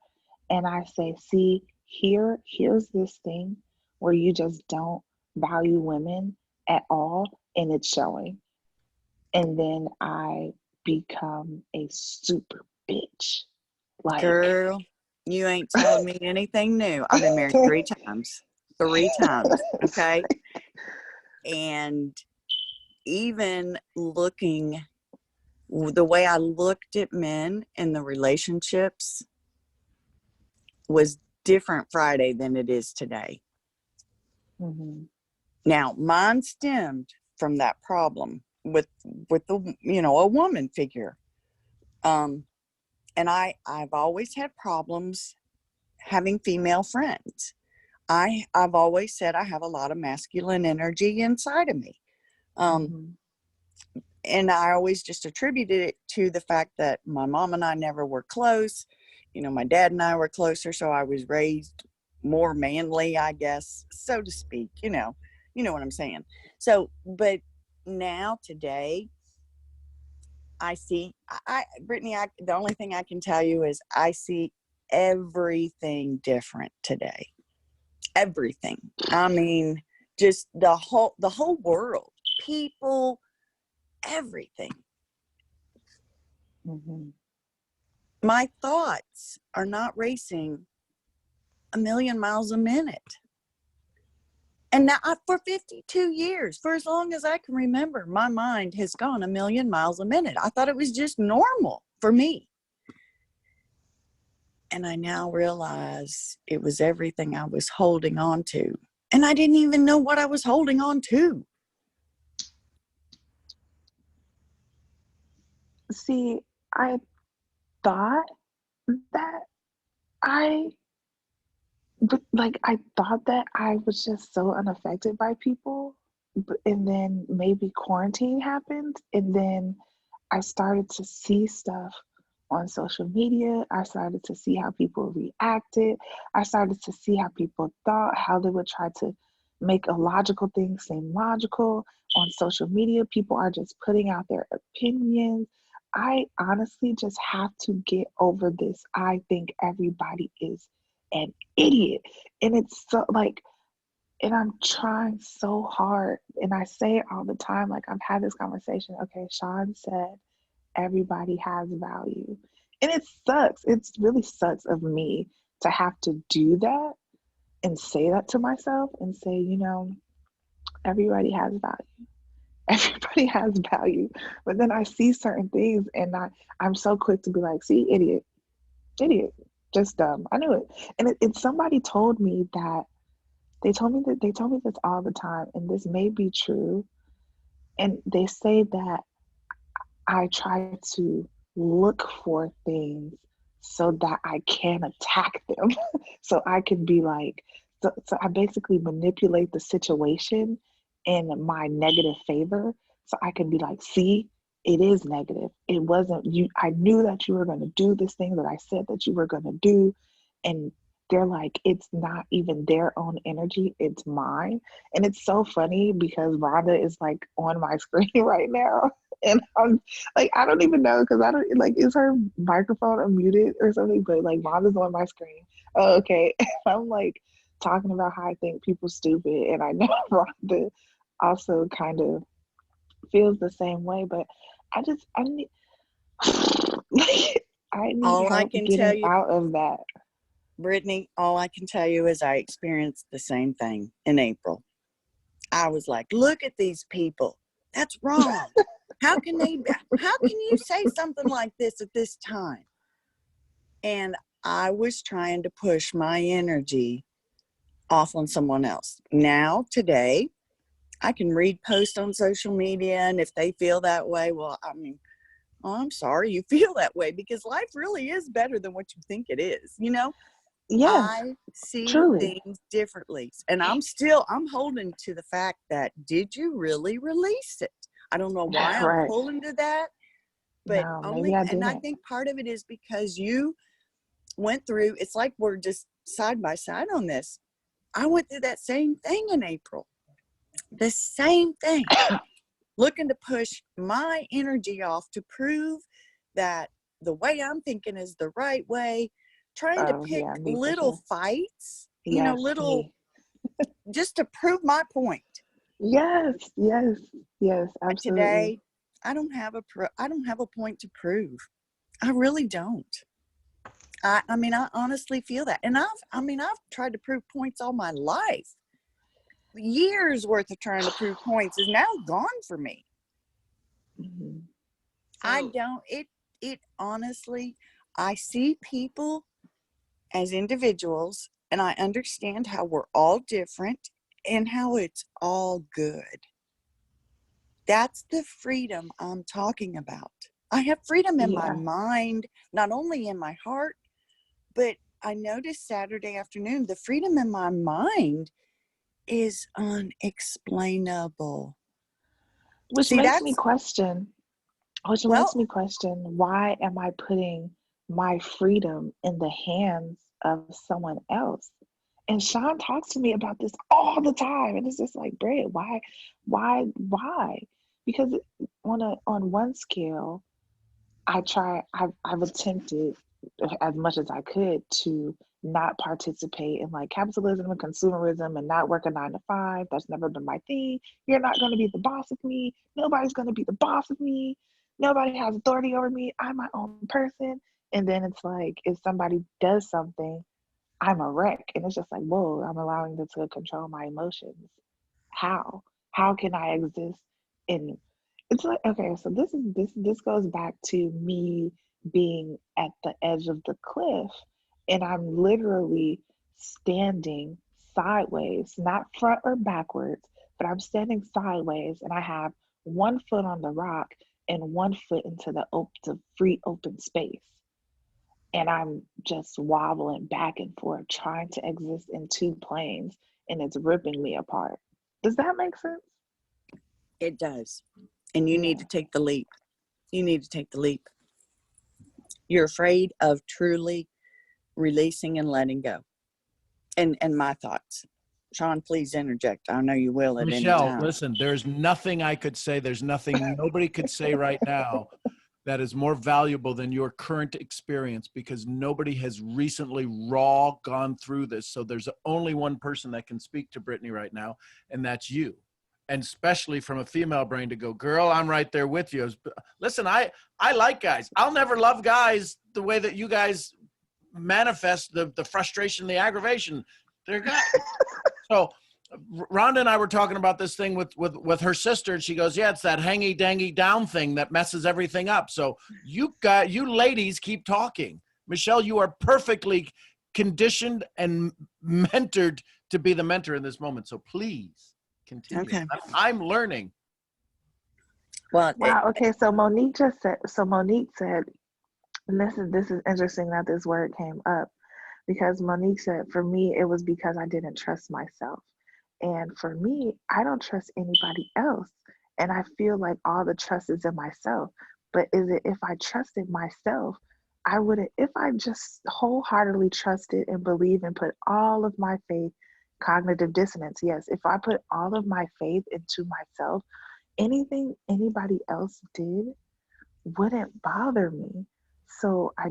Speaker 5: And I say, see, here's this thing where you just don't value women at all, and it's showing. And then I become a super bitch. Like,
Speaker 3: Girl, you ain't telling me anything new. I've been married 3 times. 3 times. Okay. And even looking, the way I looked at men in the relationships was different Friday than it is today.
Speaker 5: mhm,
Speaker 3: Now, mine stemmed from that problem with the, a woman figure. And I've always had problems having female friends. I've always said I have a lot of masculine energy inside of me.
Speaker 5: mhm,
Speaker 3: And I always just attributed it to the fact that my mom and I never were close. My dad and I were closer, so I was raised more manly, I guess, so to speak. You know what I'm saying. So, but now today, I see. Brittany, the only thing I can tell you is I see everything different today. Everything. I mean, just the whole world, people, everything.
Speaker 5: mhm.
Speaker 3: My thoughts are not racing a million miles a minute. And now, for 52 years, for as long as I can remember, my mind has gone a million miles a minute. I thought it was just normal for me. And I now realize it was everything I was holding on to. And I didn't even know what I was holding on to.
Speaker 5: See, I thought that I but like I thought that I was just so unaffected by people, and then maybe quarantine happened, and then I started to see stuff on social media. I started to see how people reacted. I started to see how people thought, how they would try to make a logical thing seem logical. On social media, people are just putting out their opinions. I honestly just have to get over this. I think everybody is an idiot. And it's so like, and I'm trying so hard. And I say it all the time. Like, I've had this conversation. Okay, Sean said, everybody has value. And it sucks. It really sucks of me to have to do that and say that to myself and say, everybody has value. Everybody has value. But then I see certain things and I'm so quick to be like, see, idiot, just dumb. I knew it. And somebody told me that they told me this all the time, and this may be true. And they say that I try to look for things so that I can attack them. So I can be like, so I basically manipulate the situation in my negative favor. So I can be like, see, it is negative. It wasn't you. I knew that you were going to do this thing that I said that you were going to do. And they're like, it's not even their own energy, it's mine. And it's so funny because Rhonda is like on my screen right now. And I'm like, I don't even know because I don't like, is her microphone unmuted or something? But like, Rhonda's on my screen. Oh, okay. I'm like talking about how I think people stupid. And I know Rhonda also kind of feels the same way. But I need, like, I need
Speaker 3: All I
Speaker 5: help
Speaker 3: can tell
Speaker 5: getting
Speaker 3: you,
Speaker 5: out of that.
Speaker 3: Brittany, all I can tell you is I experienced the same thing in April. I was like, look at these people. That's wrong. How can you say something like this at this time? And I was trying to push my energy off on someone else. Now, today, I can read posts on social media, and if they feel that way, well, I mean, oh, I'm sorry you feel that way, because life really is better than what you think it is, you know?
Speaker 5: Yes,
Speaker 3: I see
Speaker 5: truly.
Speaker 3: things differently. And I'm holding to the fact that, did you really release it? I don't know why I'm
Speaker 5: Right.
Speaker 3: holding to that, but
Speaker 5: No, maybe
Speaker 3: only,
Speaker 5: I
Speaker 3: and I
Speaker 5: didn't.
Speaker 3: think part of it is because you went through, it's like we're just side by side on this. I went through that same thing in April. The same thing. Looking to push my energy off to prove that the way I'm thinking is the right way, trying to
Speaker 5: Oh,
Speaker 3: pick
Speaker 5: yeah, me for
Speaker 3: little
Speaker 5: sure.
Speaker 3: fights,
Speaker 5: Yes,
Speaker 3: little,
Speaker 5: me.
Speaker 3: just to prove my point.
Speaker 5: Yes, yes, yes, absolutely.
Speaker 3: Today, I don't have a point to prove. I really don't. I mean, I honestly feel that. And I've tried to prove points all my life. Years worth of trying to prove points is now gone for me.
Speaker 5: Mhm.
Speaker 3: I
Speaker 2: So
Speaker 3: don't, it honestly, I see people as individuals, and I understand how we're all different and how it's all good. That's the freedom I'm talking about. I have freedom in my
Speaker 5: Yeah,
Speaker 3: mind, not only in my heart, but I noticed Saturday afternoon, the freedom in my mind is unexplainable.
Speaker 5: which
Speaker 3: See,
Speaker 5: makes me question,
Speaker 3: well,
Speaker 5: why am I putting my freedom in the hands of someone else? And Sean talks to me about this all the time, and it's just like, Brett, why? Because on one scale, I've attempted as much as I could to not participate in like capitalism and consumerism and not work a 9 to 5. That's never been my thing. You're not going to be the boss of me. Nobody's going to be the boss of me. Nobody has authority over me. I'm my own person. And then it's like, if somebody does something, I'm a wreck. And it's just like, whoa, I'm allowing them to control my emotions. How? How can I exist in, it's like, okay, so this goes back to me being at the edge of the cliff, and I'm literally standing sideways, not front or backwards, but I'm standing sideways, and I have one foot on the rock and one foot into the free open space. And I'm just wobbling back and forth, trying to exist in two planes, and it's ripping me apart. Does that make sense?
Speaker 3: it does. And you need
Speaker 5: Yeah.
Speaker 3: to take the leap. You need to take the leap. You're afraid of truly releasing and letting go. And my thoughts. Sean, please interject. I know you will at any
Speaker 1: Michelle,
Speaker 3: time.
Speaker 1: listen, there's nothing I could say. There's nothing nobody could say right now that is more valuable than your current experience, because nobody has recently gone through this. So there's only one person that can speak to Brittany right now, and that's you. And especially from a female brain to go, girl, I'm right there with you. Listen, I like guys. I'll never love guys the way that you guys manifest the frustration, the aggravation. They're guys. So Rhonda and I were talking about this thing with her sister, and she goes, yeah, it's that hangy dangy down thing that messes everything up. So you ladies keep talking. Michelle, you are perfectly conditioned and mentored to be the mentor in this moment. So please continue.
Speaker 3: Okay.
Speaker 1: I'm learning.
Speaker 3: Well,
Speaker 5: Wow. Okay. So Monique said, and this is interesting that this word came up, because Monique said, for me, it was because I didn't trust myself. And for me, I don't trust anybody else. And I feel like all the trust is in myself. But is it, if I trusted myself, I wouldn't, if I just wholeheartedly trusted and believed and put all of my faith, cognitive dissonance, yes, if I put all of my faith into myself, anything anybody else did wouldn't bother me. So I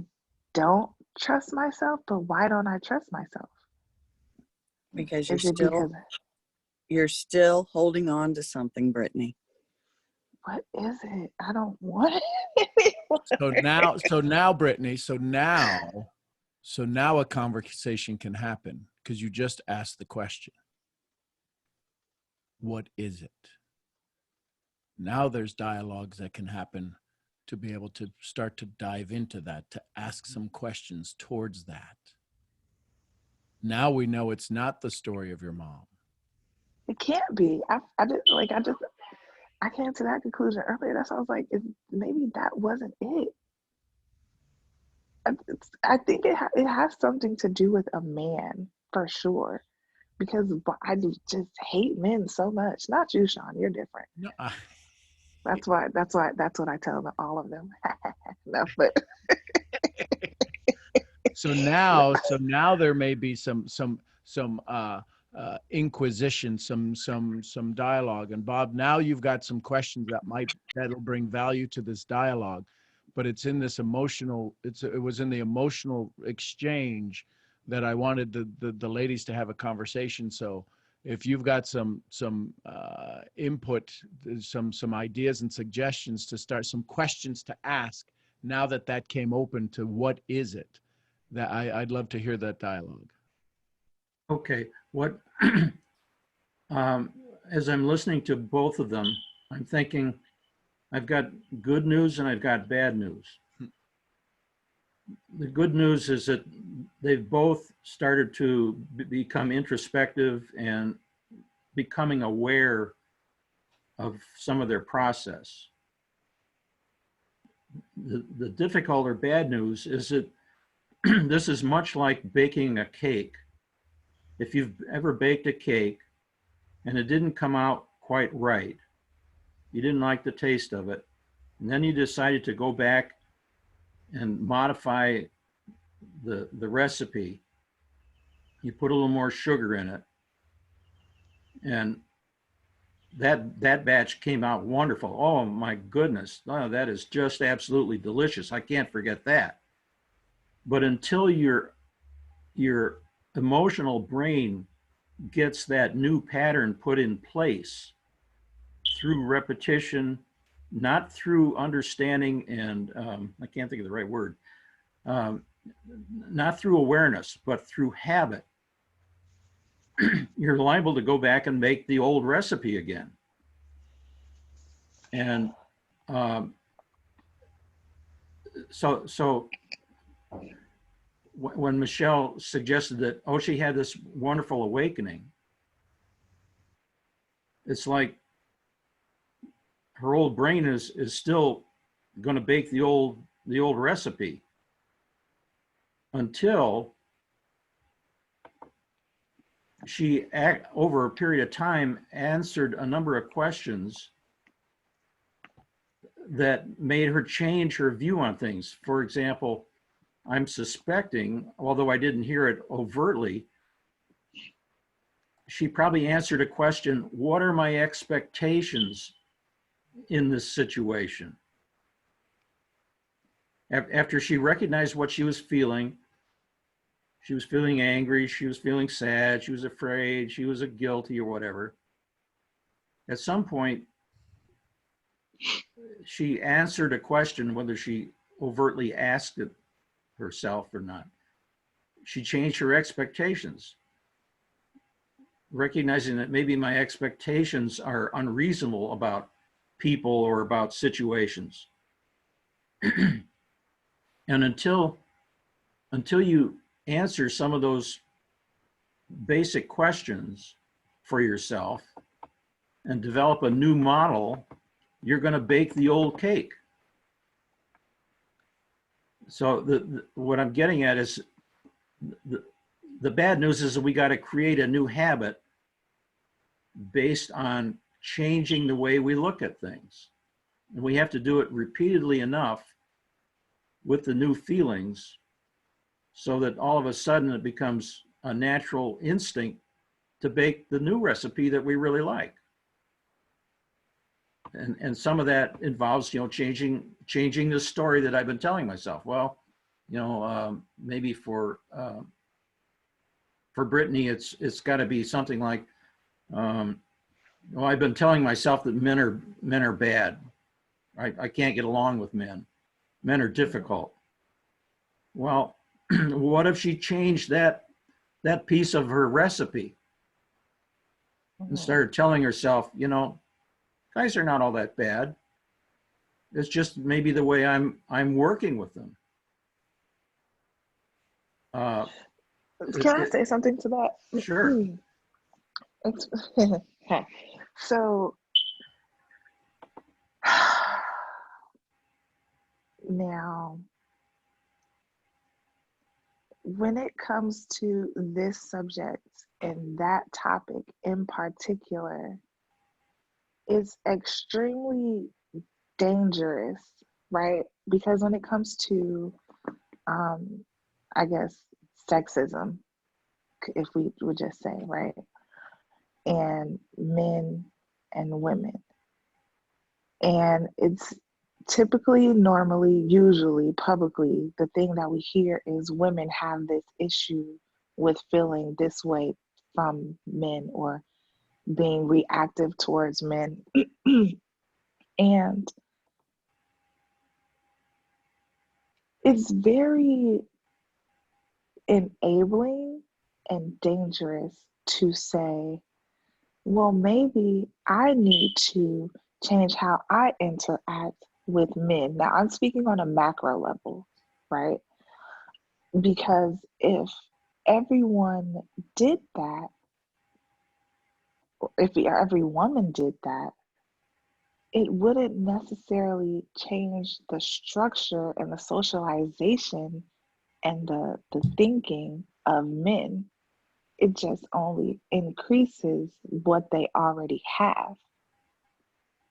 Speaker 5: don't trust myself, but why don't I trust myself?
Speaker 3: Because
Speaker 5: Is it because,
Speaker 3: you're still holding on to something, Brittany.
Speaker 5: what is it? I don't want it anymore.
Speaker 1: So now, Brittany, so now a conversation can happen because you just asked the question. What is it? Now there's dialogues that can happen to be able to start to dive into that, to ask some questions towards that. Now we know it's not the story of your mom.
Speaker 5: It can't be. I came to that conclusion earlier. That's why I was like, maybe that wasn't it. I think it has something to do with a man for sure, because I just hate men so much. Not you, Sean. You're different.
Speaker 1: No,
Speaker 5: That's what I tell them, all of them. No, but
Speaker 1: so now there may be some inquisition, some dialogue. And Bob, now you've got some questions that'll bring value to this dialogue, but it's in this emotional. It was in the emotional exchange that I wanted the ladies to have a conversation. So if you've got some input, some ideas and suggestions to start, some questions to ask, now that came open to what is it, that I'd love to hear that dialogue.
Speaker 6: Okay, what, as I'm listening to both of them, I'm thinking I've got good news and I've got bad news. The good news is that they've both started to become introspective and becoming aware of some of their process. The difficult or bad news is that this is much like baking a cake. If you've ever baked a cake and it didn't come out quite right, you didn't like the taste of it, and then you decided to go back and modify the recipe, you put a little more sugar in it, and that batch came out wonderful. Oh my goodness, oh, that is just absolutely delicious. I can't forget that. But until your emotional brain gets that new pattern put in place through repetition, not through understanding and I can't think of the right word, not through awareness, but through habit, you're liable to go back and make the old recipe again. And so when Michelle suggested that, oh, she had this wonderful awakening, it's like her old brain is still going to bake the old recipe until she, over a period of time, answered a number of questions that made her change her view on things. For example, I'm suspecting, although I didn't hear it overtly, she probably answered a question, what are my expectations in this situation? After she recognized what she was feeling angry, she was feeling sad, she was afraid, she was guilty or whatever. At some point, she answered a question, whether she overtly asked it herself or not. She changed her expectations, recognizing that maybe my expectations are unreasonable about people or about situations. And until you answer some of those basic questions for yourself and develop a new model, you're going to bake the old cake. So what I'm getting at is the bad news is that we got to create a new habit based on changing the way we look at things. And we have to do it repeatedly enough with the new feelings, so that all of a sudden it becomes a natural instinct to bake the new recipe that we really like. And some of that involves, you know, changing the story that I've been telling myself. Well, you know, maybe for Brittany, it's got to be something like, well, I've been telling myself that men are bad. I can't get along with men. Men are difficult. Well, what if she changed that piece of her recipe and started telling herself, you know, guys are not all that bad. It's just maybe the way I'm working with them.
Speaker 5: Can I say something to that?
Speaker 6: Sure.
Speaker 5: Okay. So now, when it comes to this subject and that topic in particular, it's extremely dangerous, right? Because when it comes to, I guess, sexism, if we would just say, right? And men and women. And it's typically, normally, usually, publicly, the thing that we hear is women have this issue with feeling this way from men or being reactive towards men. And it's very enabling and dangerous to say, well, maybe I need to change how I interact with men. Now, I'm speaking on a macro level, right? Because if everyone did that, if every woman did that, it wouldn't necessarily change the structure and the socialization and the thinking of men. It just only increases what they already have.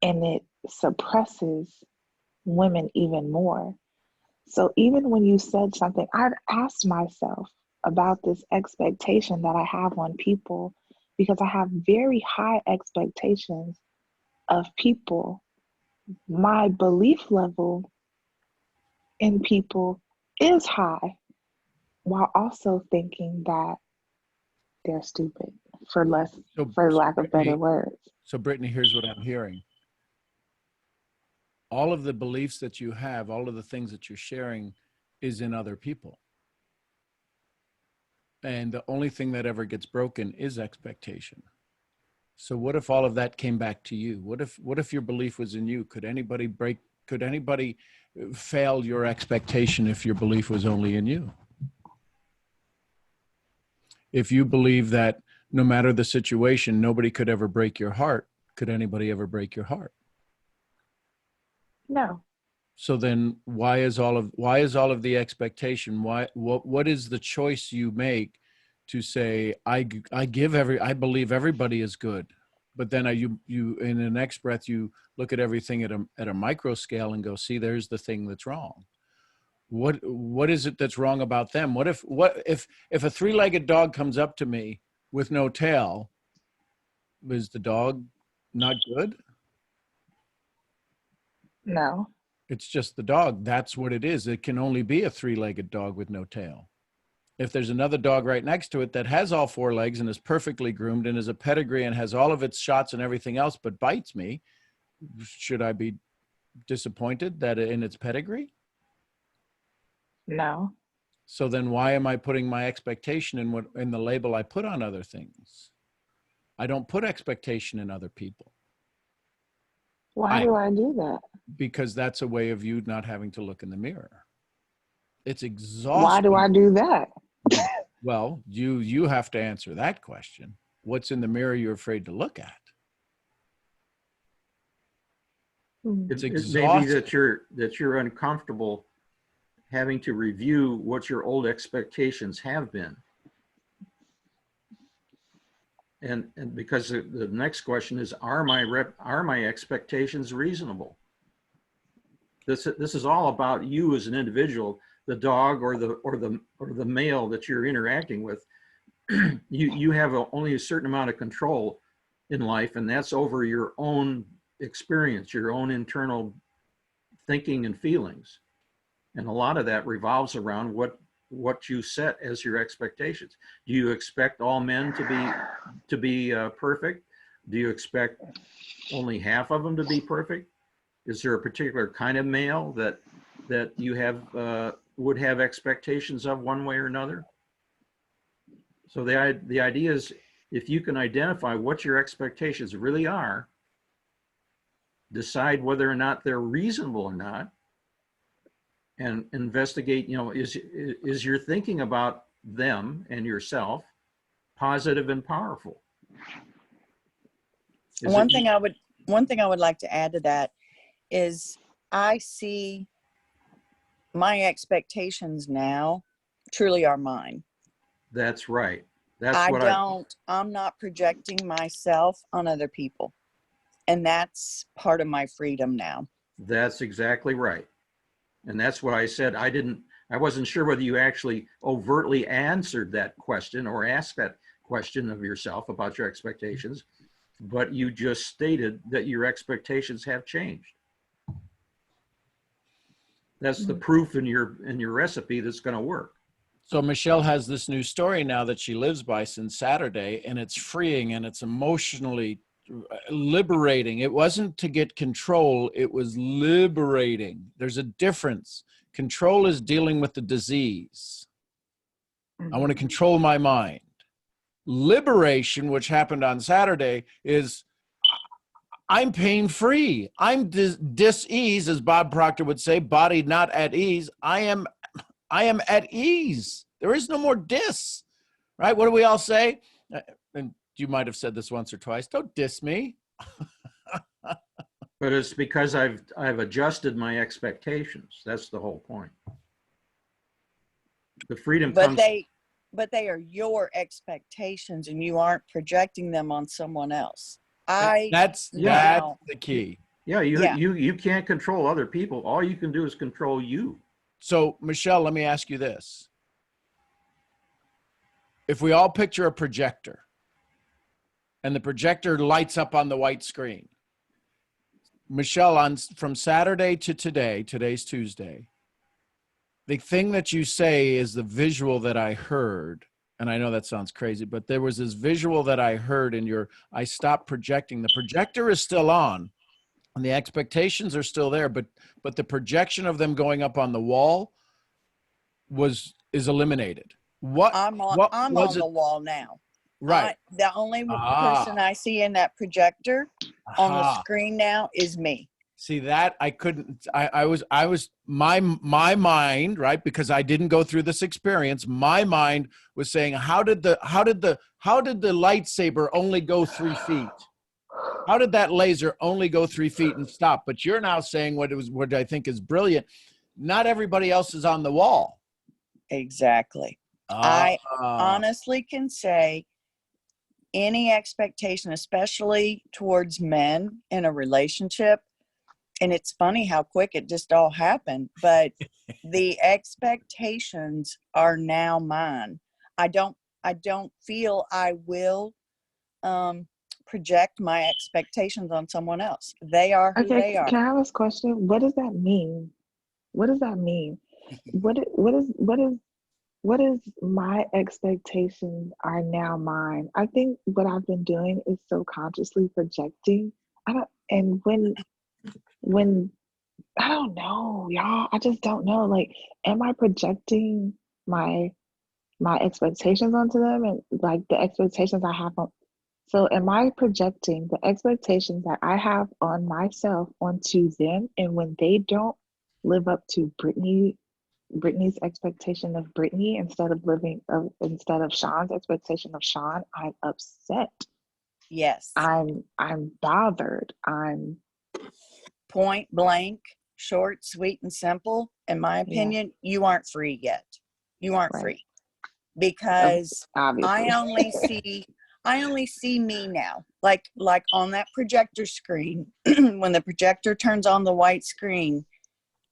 Speaker 5: And it suppresses women even more. So even when you said something, I've asked myself about this expectation that I have on people, because I have very high expectations of people. My belief level in people is high, while also thinking that they're stupid, for lack of better words.
Speaker 1: So Brittany, here's what I'm hearing. All of the beliefs that you have, all of the things that you're sharing is in other people. And the only thing that ever gets broken is expectation. So what if all of that came back to you? What if your belief was in you? Could anybody fail your expectation if your belief was only in you? If you believe that no matter the situation, nobody could ever break your heart, could anybody ever break your heart?
Speaker 5: No.
Speaker 1: So then why is all of the expectation? What is the choice you make to say, I believe everybody is good, but then you in the next breath you look at everything at a micro scale and go, see, there's the thing that's wrong. What is it that's wrong about them? What if a three-legged dog comes up to me with no tail, is the dog not good?
Speaker 5: No.
Speaker 1: It's just the dog. That's what it is. It can only be a three-legged dog with no tail. If there's another dog right next to it that has all four legs and is perfectly groomed and is a pedigree and has all of its shots and everything else but bites me, should I be disappointed that in its pedigree?
Speaker 5: No.
Speaker 1: So then why am I putting my expectation in the label I put on other things? I don't put expectation in other people.
Speaker 5: Why do I do that?
Speaker 1: Because that's a way of you not having to look in the mirror. It's exhausting.
Speaker 5: Why do I do that?
Speaker 1: Well, you have to answer that question. What's in the mirror you're afraid to look at? It's exhausting.
Speaker 6: It may be that you're uncomfortable having to review what your old expectations have been. And because the next question is, are my expectations reasonable? This is all about you as an individual, the dog or the male that you're interacting with. You have only a certain amount of control in life, and that's over your own experience, your own internal thinking and feelings. And a lot of that revolves around what you set as your expectations. Do you expect all men to be perfect? Do you expect only half of them to be perfect? Is there a particular kind of male that you have would have expectations of one way or another? So the idea is, if you can identify what your expectations really are, decide whether or not they're reasonable or not, and investigate, is your thinking about them and yourself positive and powerful?
Speaker 3: One thing I would like to add to that is I see my expectations now truly are mine.
Speaker 6: That's right.
Speaker 3: I'm not projecting myself on other people. And that's part of my freedom now.
Speaker 6: That's exactly right. And that's what I said. I wasn't sure whether you actually overtly answered that question or asked that question of yourself about your expectations, but you just stated that your expectations have changed. That's the proof in your recipe that's going to work.
Speaker 1: So Michelle has this new story now that she lives by since Saturday, and it's freeing and it's emotionally liberating. It wasn't to get control, it was liberating. There's a difference. Control is dealing with the disease. I want to control my mind. Liberation, which happened on Saturday, is I'm pain-free. I'm dis-ease, as Bob Proctor would say, body not at ease. I am at ease. There is no more dis, right? What do we all say? And you might have said this once or twice. Don't diss me.
Speaker 6: But it's because I've adjusted my expectations. That's the whole point. The freedom comes.
Speaker 3: But they are your expectations, and you aren't projecting them on someone else. That's
Speaker 1: the key.
Speaker 6: Yeah, you can't control other people. All you can do is control you.
Speaker 1: So, Michelle, let me ask you this. If we all picture a projector and the projector lights up on the white screen, Michelle, from Saturday to today's Tuesday, the thing that you say is the visual that I heard, and I know that sounds crazy, but there was this visual that I heard in I stopped projecting. The projector is still on. And the expectations are still there, but the projection of them going up on the wall is eliminated.
Speaker 3: I'm on the wall now.
Speaker 1: Right.
Speaker 3: The only person I see in that projector on the screen now is me.
Speaker 1: See that I couldn't. I was my mind, right? Because I didn't go through this experience. My mind was saying, how did the lightsaber only go 3 feet? How did that laser only go 3 feet and stop? But you're now saying what I think is brilliant. Not everybody else is on the wall.
Speaker 3: Exactly. I honestly can say any expectation, especially towards men in a relationship, and it's funny how quick it just all happened, but the expectations are now mine. I don't feel I will project my expectations on someone else. They are who they are.
Speaker 5: Can I ask a question? What does that mean? What does that mean? What is my expectations are now mine? I think what I've been doing is subconsciously projecting. When I don't know, y'all, I just don't know. Like, am I projecting my expectations onto them, and like the expectations I have on? So am I projecting the expectations that I have on myself onto them? And when they don't live up to Brittany's expectation of Brittany instead of Sean's expectation of Sean, I'm upset.
Speaker 3: Yes.
Speaker 5: I'm bothered. I'm
Speaker 3: point blank, short, sweet, and simple. In my opinion, you aren't free yet. You aren't free because obviously. I only see me now. Like on that projector screen, when the projector turns on the white screen,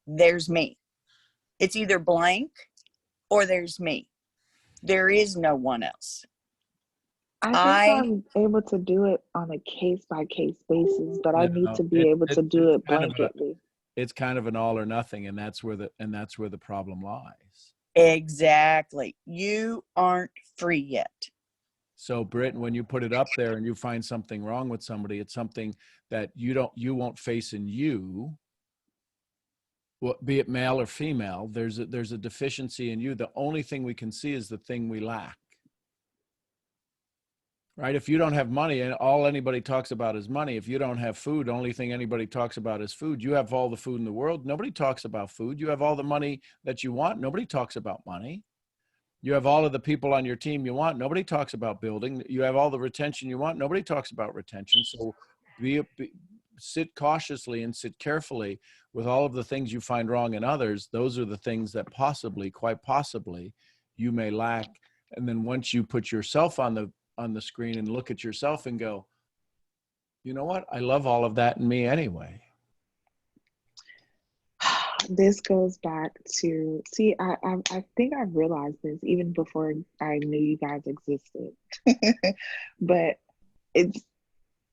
Speaker 3: there's me. It's either blank or there's me. There is no one else.
Speaker 5: I think I'm able to do it on a case by case basis, but I need
Speaker 1: No,
Speaker 5: to be able to do it
Speaker 1: kind of
Speaker 5: blanketly.
Speaker 1: it's kind of an all or nothing, and that's where the problem lies.
Speaker 3: Exactly. You aren't free yet.
Speaker 1: So, Britt, when you put it up there and you find something wrong with somebody, it's something that you won't face in you. Well, be it male or female, there's a deficiency in you. The only thing we can see is the thing we lack. Right? If you don't have money and all anybody talks about is money, if you don't have food, the only thing anybody talks about is food. You have all the food in the world. Nobody talks about food. You have all the money that you want. Nobody talks about money. You have all of the people on your team you want. Nobody talks about building. You have all the retention you want. Nobody talks about retention. So sit cautiously and sit carefully with all of the things you find wrong in others. Those are the things that possibly, quite possibly, you may lack. And then once you put yourself on the screen and look at yourself and go, you know what? I love all of that in me anyway.
Speaker 5: This goes back to, see, I think I've realized this even before I knew you guys existed. But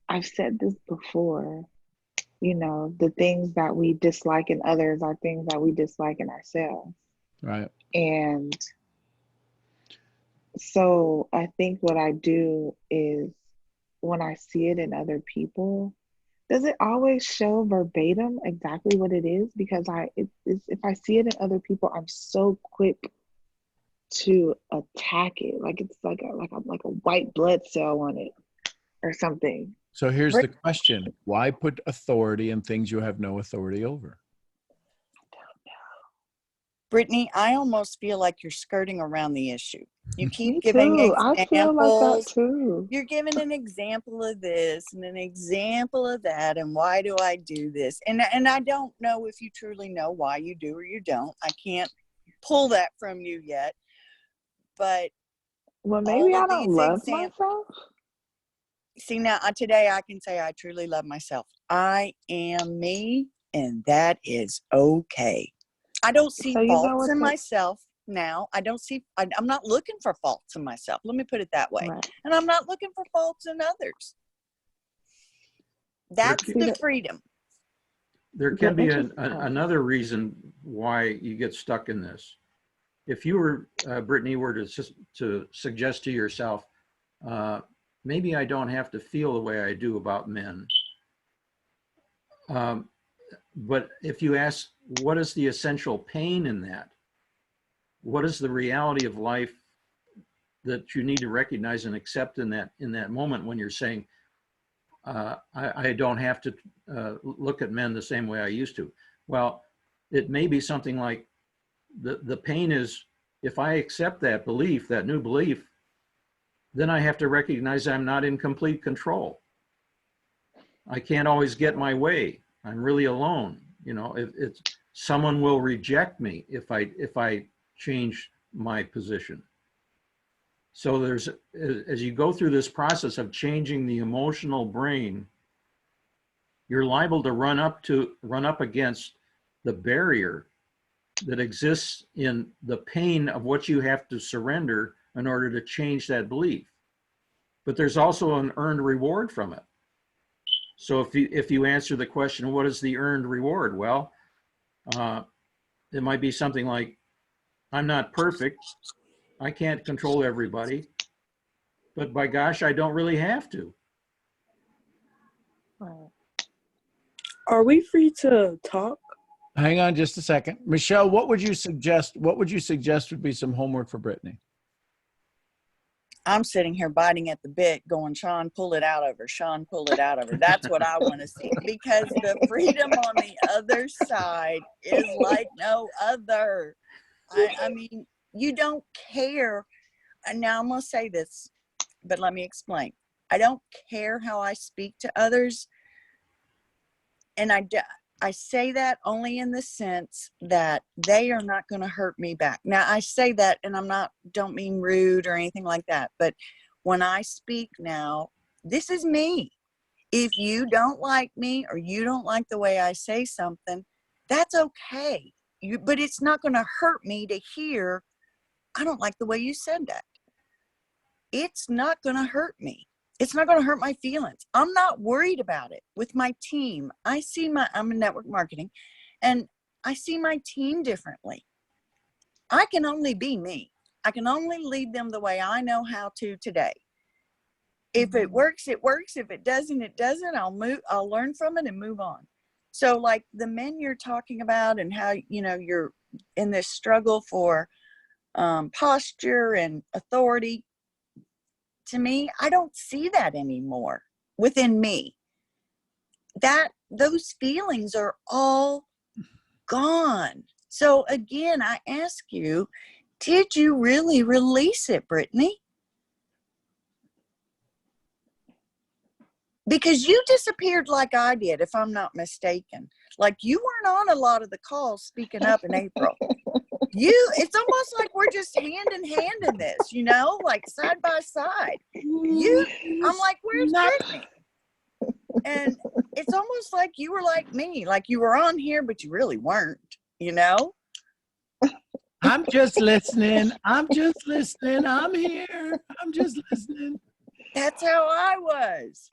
Speaker 5: I've said this before, you know, the things that we dislike in others are things that we dislike in ourselves.
Speaker 1: Right.
Speaker 5: And so I think what I do is when I see it in other people, does it always show verbatim exactly what it is? Because if I see it in other people, I'm so quick to attack it, like it's like a white blood cell on it or something.
Speaker 1: So here's the question. Why put authority in things you have no authority over?
Speaker 3: Brittany, I almost feel like you're skirting around the issue. You keep
Speaker 5: Me
Speaker 3: giving
Speaker 5: too. I feel like that
Speaker 3: examples.
Speaker 5: too.
Speaker 3: You're giving an example of this and an example of that, and why do I do this? And I don't know if you truly know why you do or you don't. I can't pull that from you yet. But
Speaker 5: Well, maybe I don't love
Speaker 3: examples.
Speaker 5: myself.
Speaker 3: See, now today I can say I truly love myself. I am me, and that is okay. I don't see faults in myself now. I'm not looking for faults in myself. Let me put it that way.
Speaker 5: Right.
Speaker 3: And I'm not looking for faults in others. That's the freedom.
Speaker 6: There can be another reason why you get stuck in this. If you were, Brittany, were to suggest to yourself, maybe I don't have to feel the way I do about men. But if you ask, what is the essential pain in that? What is the reality of life that you need to recognize and accept in that moment when you're saying, I don't have to look at men the same way I used to? Well, it may be something like the pain is, if I accept that belief, that new belief, then I have to recognize I'm not in complete control. I can't always get my way. I'm really alone. You know, it's someone will reject me if I change my position. So there's, as you go through this process of changing the emotional brain, you're liable to run up against the barrier that exists in the pain of what you have to surrender in order to change that belief. But there's also an earned reward from it. So if you answer the question, what is the earned reward? Well, it might be something like, I'm not perfect. I can't control everybody, but by gosh, I don't really have to.
Speaker 7: Are we free to talk?
Speaker 1: Hang on just a second. Michelle, what would you suggest? What would you suggest would be some homework for Brittany?
Speaker 3: I'm sitting here biting at the bit going, Sean, pull it out of her. Sean, pull it out of her. That's what I want to see, because the freedom on the other side is like no other. I mean, you don't care. And now I'm going to say this, but let me explain. I don't care how I speak to others. And I say that only in the sense that they are not going to hurt me back. Now, I say that, and don't mean rude or anything like that. But when I speak now, this is me. If you don't like me or you don't like the way I say something, That's okay. But it's not going to hurt me to hear, I don't like the way you said that. It's not going to hurt me. It's not going to hurt my feelings. I'm not worried about it. With my team, I'm in network marketing, and I see my team differently. I can only be me. I can only lead them the way I know how to today. If it works, it works. If it doesn't, it doesn't. I'll learn from it and move on. So like the men you're talking about and how, you're in this struggle for posture and authority, to me, I don't see that anymore within me. Those feelings are all gone. So again, I ask you, did you really release it, Brittany? Because you disappeared like I did, if I'm not mistaken. Like you weren't on a lot of the calls speaking up in April. It's almost like we're just hand in hand in this, like side by side. I'm like, where's Brittany? And it's almost like you were like me, like you were on here, but you really weren't,
Speaker 1: I'm just listening. I'm just listening. I'm here. I'm just listening.
Speaker 3: That's how I was.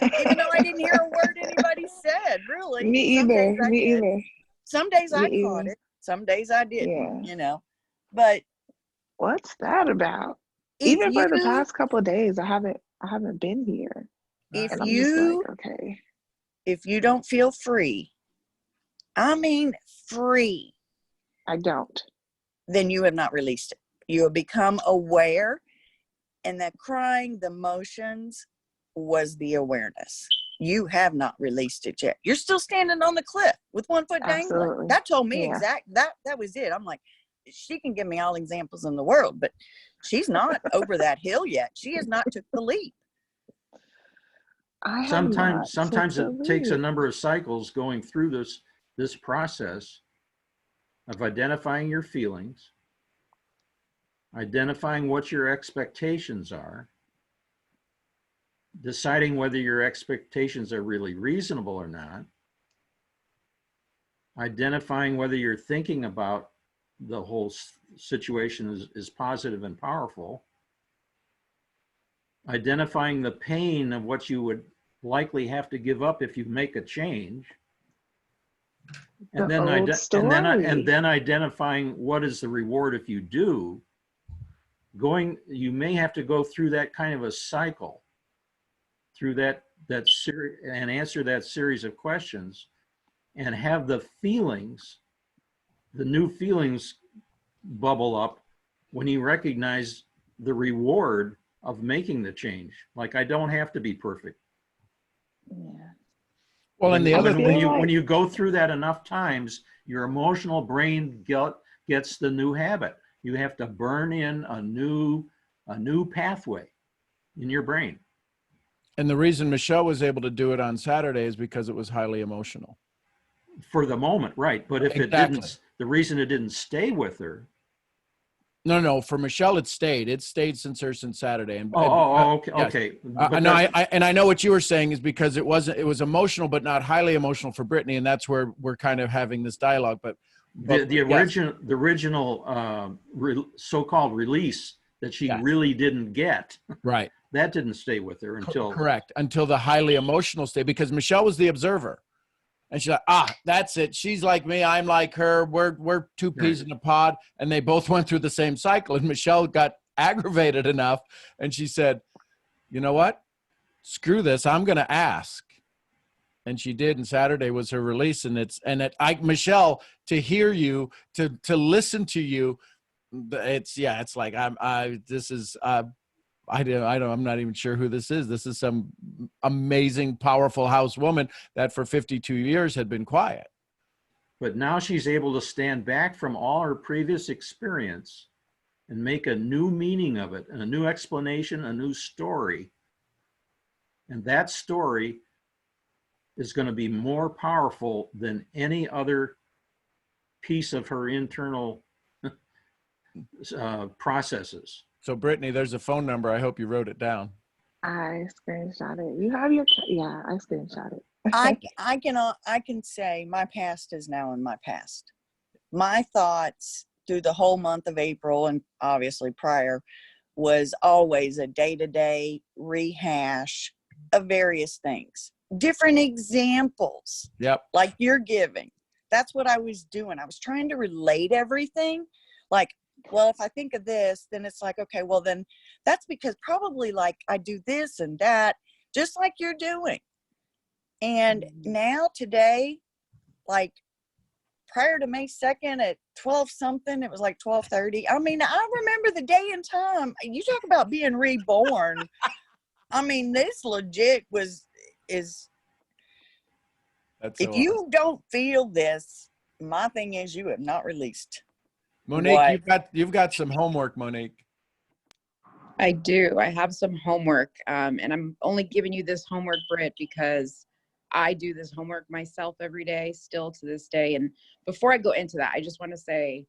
Speaker 3: Even though I didn't hear a word anybody said, really.
Speaker 5: Me either. Me either.
Speaker 3: Some days I caught it. Some days I didn't, But
Speaker 5: what's that about? Even for the past couple of days, I haven't been here.
Speaker 3: If
Speaker 5: and I'm just like, okay.
Speaker 3: If you don't feel free, I mean free.
Speaker 5: I don't.
Speaker 3: Then you have not released it. You have become aware. And that crying, the motions was the awareness. You have not released it yet. You're still standing on the cliff with one foot dangling. That told me that was it. I'm like, she can give me all examples in the world, but she's not over that hill yet. She has not took the leap.
Speaker 6: Sometimes it takes a number of cycles going through this process of identifying your feelings, identifying what your expectations are, deciding whether your expectations are really reasonable or not, identifying whether you're thinking about the whole situation is positive and powerful, identifying the pain of what you would likely have to give up if you make a change, and then identifying what is the reward if you do. You may have to go through that kind of a cycle, through that series, and answer that series of questions, and have the new feelings bubble up when you recognize the reward of making the change. Like, I don't have to be perfect.
Speaker 5: Yeah.
Speaker 1: Well, and
Speaker 6: when you go through that enough times, your emotional brain gets the new habit. You have to burn in a new pathway in your brain.
Speaker 1: And the reason Michelle was able to do it on Saturday is because it was highly emotional.
Speaker 6: For the moment, right. But if it didn't, the reason it didn't stay with her.
Speaker 1: No, for Michelle, it stayed. It stayed since Saturday. And
Speaker 6: okay.
Speaker 1: Yes.
Speaker 6: Okay.
Speaker 1: I know what you were saying is because it was emotional, but not highly emotional for Brittany. And that's where we're kind of having this dialogue, but
Speaker 6: the original so-called release that she really didn't get,
Speaker 1: right,
Speaker 6: that didn't stay with her
Speaker 1: until the highly emotional state, because Michelle was the observer, and she's like, that's it, she's like me, I'm like her, we're two peas in a pod, and they both went through the same cycle. And Michelle got aggravated enough, and she said, you know what, screw this, I'm gonna ask. And she did, and Saturday was her release. And Michelle, to hear you, to listen to you, it's like I'm not even sure who this is. This is some amazing, powerful house woman that for 52 years had been quiet.
Speaker 6: But now she's able to stand back from all her previous experience and make a new meaning of it, and a new explanation, a new story. And that story is going to be more powerful than any other piece of her internal processes.
Speaker 1: So Brittany, there's a phone number. I hope you wrote it down.
Speaker 5: I screenshot it. You have your, I screenshot it.
Speaker 3: I can say my past is now in my past. My thoughts through the whole month of April and obviously prior was always a day-to-day rehash of various things. Different examples.
Speaker 1: Yep.
Speaker 3: Like you're giving. That's what I was doing. I was trying to relate everything. Like, well, if I think of this, then it's like, okay, well then that's because probably like I do this and that, just like you're doing. And now today, like prior to May 2nd at 12 something, it was like 12:30. I mean, I remember the day and time. You talk about being reborn. I mean, this legit is
Speaker 1: That's
Speaker 3: if
Speaker 1: so
Speaker 3: you
Speaker 1: awesome.
Speaker 3: don't feel this, my thing is you have not released.
Speaker 1: Monique,
Speaker 3: What?
Speaker 1: you've got some homework, Monique.
Speaker 8: I do. I have some homework, and I'm only giving you this homework, Britt, because I do this homework myself every day, still to this day. And before I go into that, I just want to say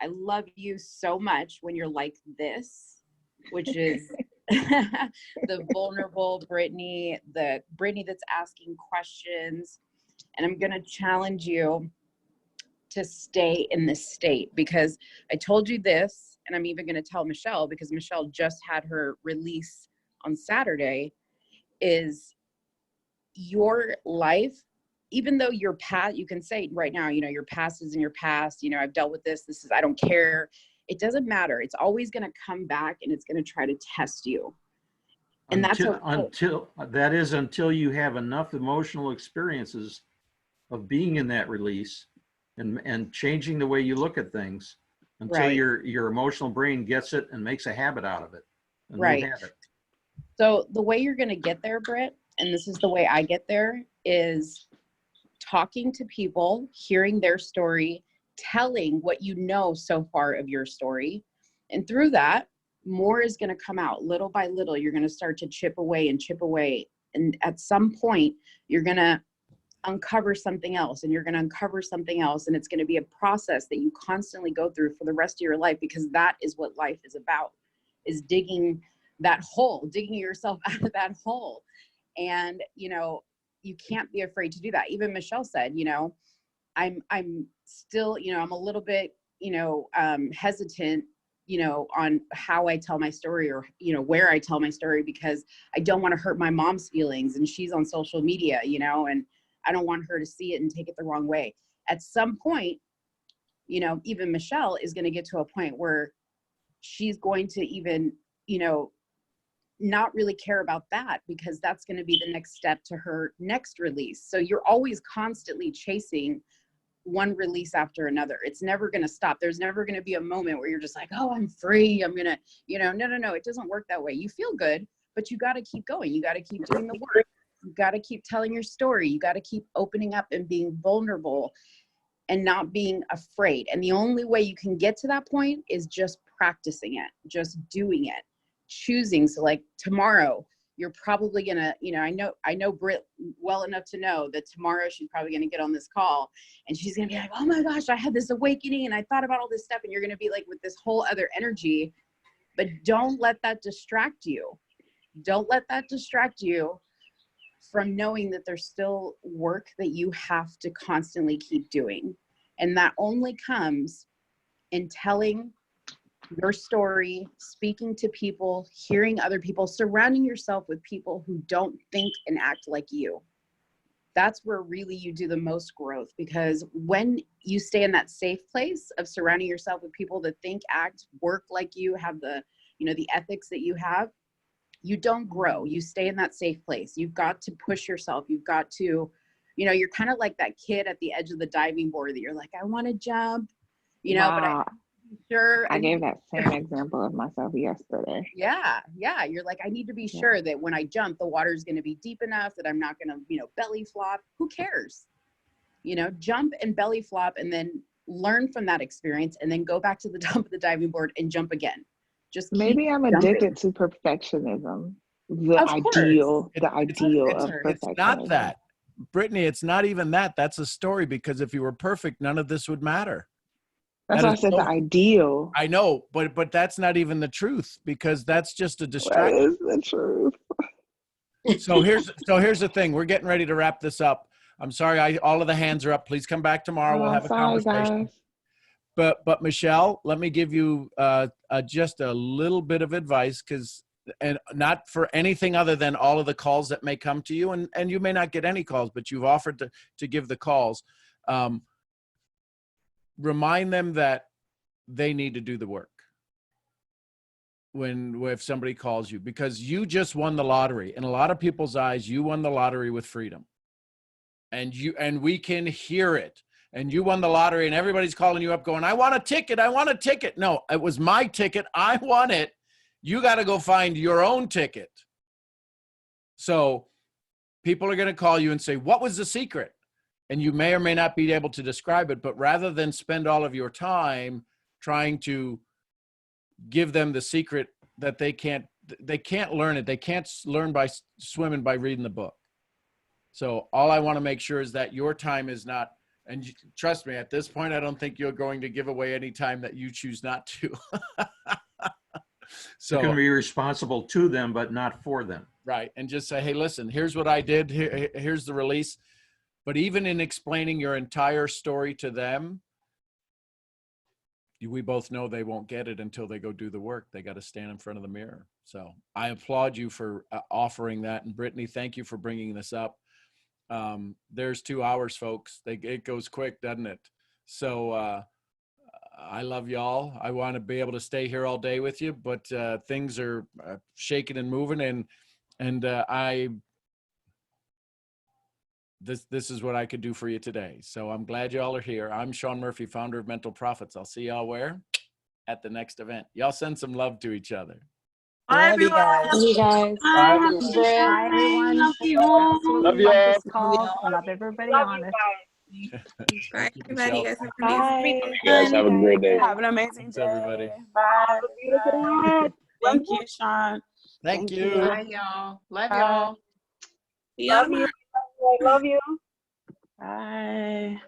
Speaker 8: I love you so much when you're like this, which is the vulnerable Brittany, the Brittany that's asking questions. And I'm going to challenge you to stay in this state, because I told you this, and I'm even going to tell Michelle, because Michelle just had her release on Saturday, is your life, even though your past, you can say right now, you know, your past is in your past, you know, I've dealt with this, I don't care. It doesn't matter. It's always going to come back and it's going to try to test you. And that's
Speaker 6: until you have enough emotional experiences of being in that release and changing the way you look at things, until
Speaker 8: right.
Speaker 6: your emotional brain gets it and makes a habit out of it.
Speaker 8: Right. So the way you're going to get there, Britt, and this is the way I get there, is talking to people, hearing their story, telling what you know so far of your story. And through that, more is going to come out little by little. You're going to start to chip away and chip away. And at some point, you're going to uncover something else, and you're going to uncover something else. And it's going to be a process that you constantly go through for the rest of your life, because that is what life is about, is digging that hole, digging yourself out of that hole. And, you know, you can't be afraid to do that. Even Michelle said, you know, I'm still, you know, I'm a little bit, you know, hesitant, you know, on how I tell my story, or, you know, where I tell my story, because I don't want to hurt my mom's feelings, and she's on social media, you know, and I don't want her to see it and take it the wrong way. At some point, you know, even Michelle is going to get to a point where she's going to even, you know, not really care about that, because that's going to be the next step to her next release. So you're always constantly chasing one release after another. It's never going to stop. There's never going to be a moment where you're just like, oh, I'm free. I'm going to, you know, no. It doesn't work that way. You feel good, but you got to keep going. You got to keep doing the work. You got to keep telling your story. You got to keep opening up and being vulnerable and not being afraid. And the only way you can get to that point is just practicing it, just doing it, choosing. So like tomorrow, you're probably gonna, you know, I know Britt well enough to know that tomorrow she's probably gonna get on this call and she's gonna be like, oh my gosh, I had this awakening and I thought about all this stuff, and you're gonna be like with this whole other energy. But don't let that distract you. Don't let that distract you from knowing that there's still work that you have to constantly keep doing. And that only comes in telling your story, speaking to people, hearing other people, surrounding yourself with people who don't think and act like you. That's where really you do the most growth, because when you stay in that safe place of surrounding yourself with people that think, act, work like you, have the, you know, the ethics that you have, you don't grow. You stay in that safe place. You've got to push yourself. You've got to, you know, you're kind of like that kid at the edge of the diving board that you're like, I want to jump, you know, but
Speaker 5: Wow.
Speaker 8: I
Speaker 5: I gave that same example of myself yesterday.
Speaker 8: Yeah. You're like, I need to be sure that when I jump, the water is going to be deep enough that I'm not going to, you know, belly flop. Who cares? You know, jump and belly flop, and then learn from that experience, and then go back to the top of the diving board and jump again. Just
Speaker 5: Maybe I'm addicted to perfectionism. The ideal of perfectionism.
Speaker 1: It's not that, Brittany. It's not even that. That's a story, because if you were perfect, none of this would matter.
Speaker 5: That's why I said the ideal.
Speaker 1: I know, but that's not even the truth, because that's just a
Speaker 5: That
Speaker 1: distraction.
Speaker 5: is the truth.
Speaker 1: So here's the thing. We're getting ready to wrap this up. I'm sorry, all of the hands are up. Please come back tomorrow. We'll have a
Speaker 5: Sorry,
Speaker 1: conversation.
Speaker 5: guys.
Speaker 1: But Michelle, let me give you just a little bit of advice, and not for anything other than all of the calls that may come to you, and you may not get any calls, but you've offered to give the calls. Remind them that they need to do the work if somebody calls you, because you just won the lottery. In a lot of people's eyes, you won the lottery with freedom, and we can hear it. And you won the lottery, and everybody's calling you up going, I want a ticket. I want a ticket. No, it was my ticket. I won it. You got to go find your own ticket. So people are going to call you and say, what was the secret? And you may or may not be able to describe it, but rather than spend all of your time trying to give them the secret that they can't learn it. They can't learn by swimming by reading the book. So all I want to make sure is that your time is not, and trust me, at this point, I don't think you're going to give away any time that you choose not to. So
Speaker 6: you can be responsible to them, but not for them.
Speaker 1: Right. And just say, hey, listen, here's what I did. Here's the release. But even in explaining your entire story to them, we both know they won't get it until they go do the work. They got to stand in front of the mirror. So I applaud you for offering that. And Brittany, thank you for bringing this up. There's 2 hours, folks. It goes quick, doesn't it? So I love y'all. I want to be able to stay here all day with you, but things are shaking and moving, and this is what I could do for you today. So I'm glad y'all are here. I'm Sean Murphy, founder of Mental Profits. I'll see y'all where? At the next event. Y'all send some love to each other.
Speaker 7: Bye, everyone.
Speaker 5: Love you guys.
Speaker 9: Bye,
Speaker 10: Hi, everyone.
Speaker 9: Love you all.
Speaker 10: Absolutely
Speaker 9: Love you
Speaker 10: love
Speaker 9: all.
Speaker 10: this call. Love everybody on it.
Speaker 9: Bye,
Speaker 1: Thank you,
Speaker 9: everybody. You
Speaker 1: Michelle.
Speaker 9: guys have an amazing
Speaker 7: Bye.
Speaker 9: weekend.
Speaker 7: You guys
Speaker 9: have a great day.
Speaker 7: Have an amazing
Speaker 1: Thanks,
Speaker 7: day.
Speaker 1: everybody.
Speaker 7: Bye.
Speaker 9: Have a beautiful night.
Speaker 7: Thank you, Sean.
Speaker 1: Thank you.
Speaker 8: Bye, y'all. Love
Speaker 7: Bye.
Speaker 8: y'all.
Speaker 9: See y'all tomorrow.
Speaker 7: Love you. Bye.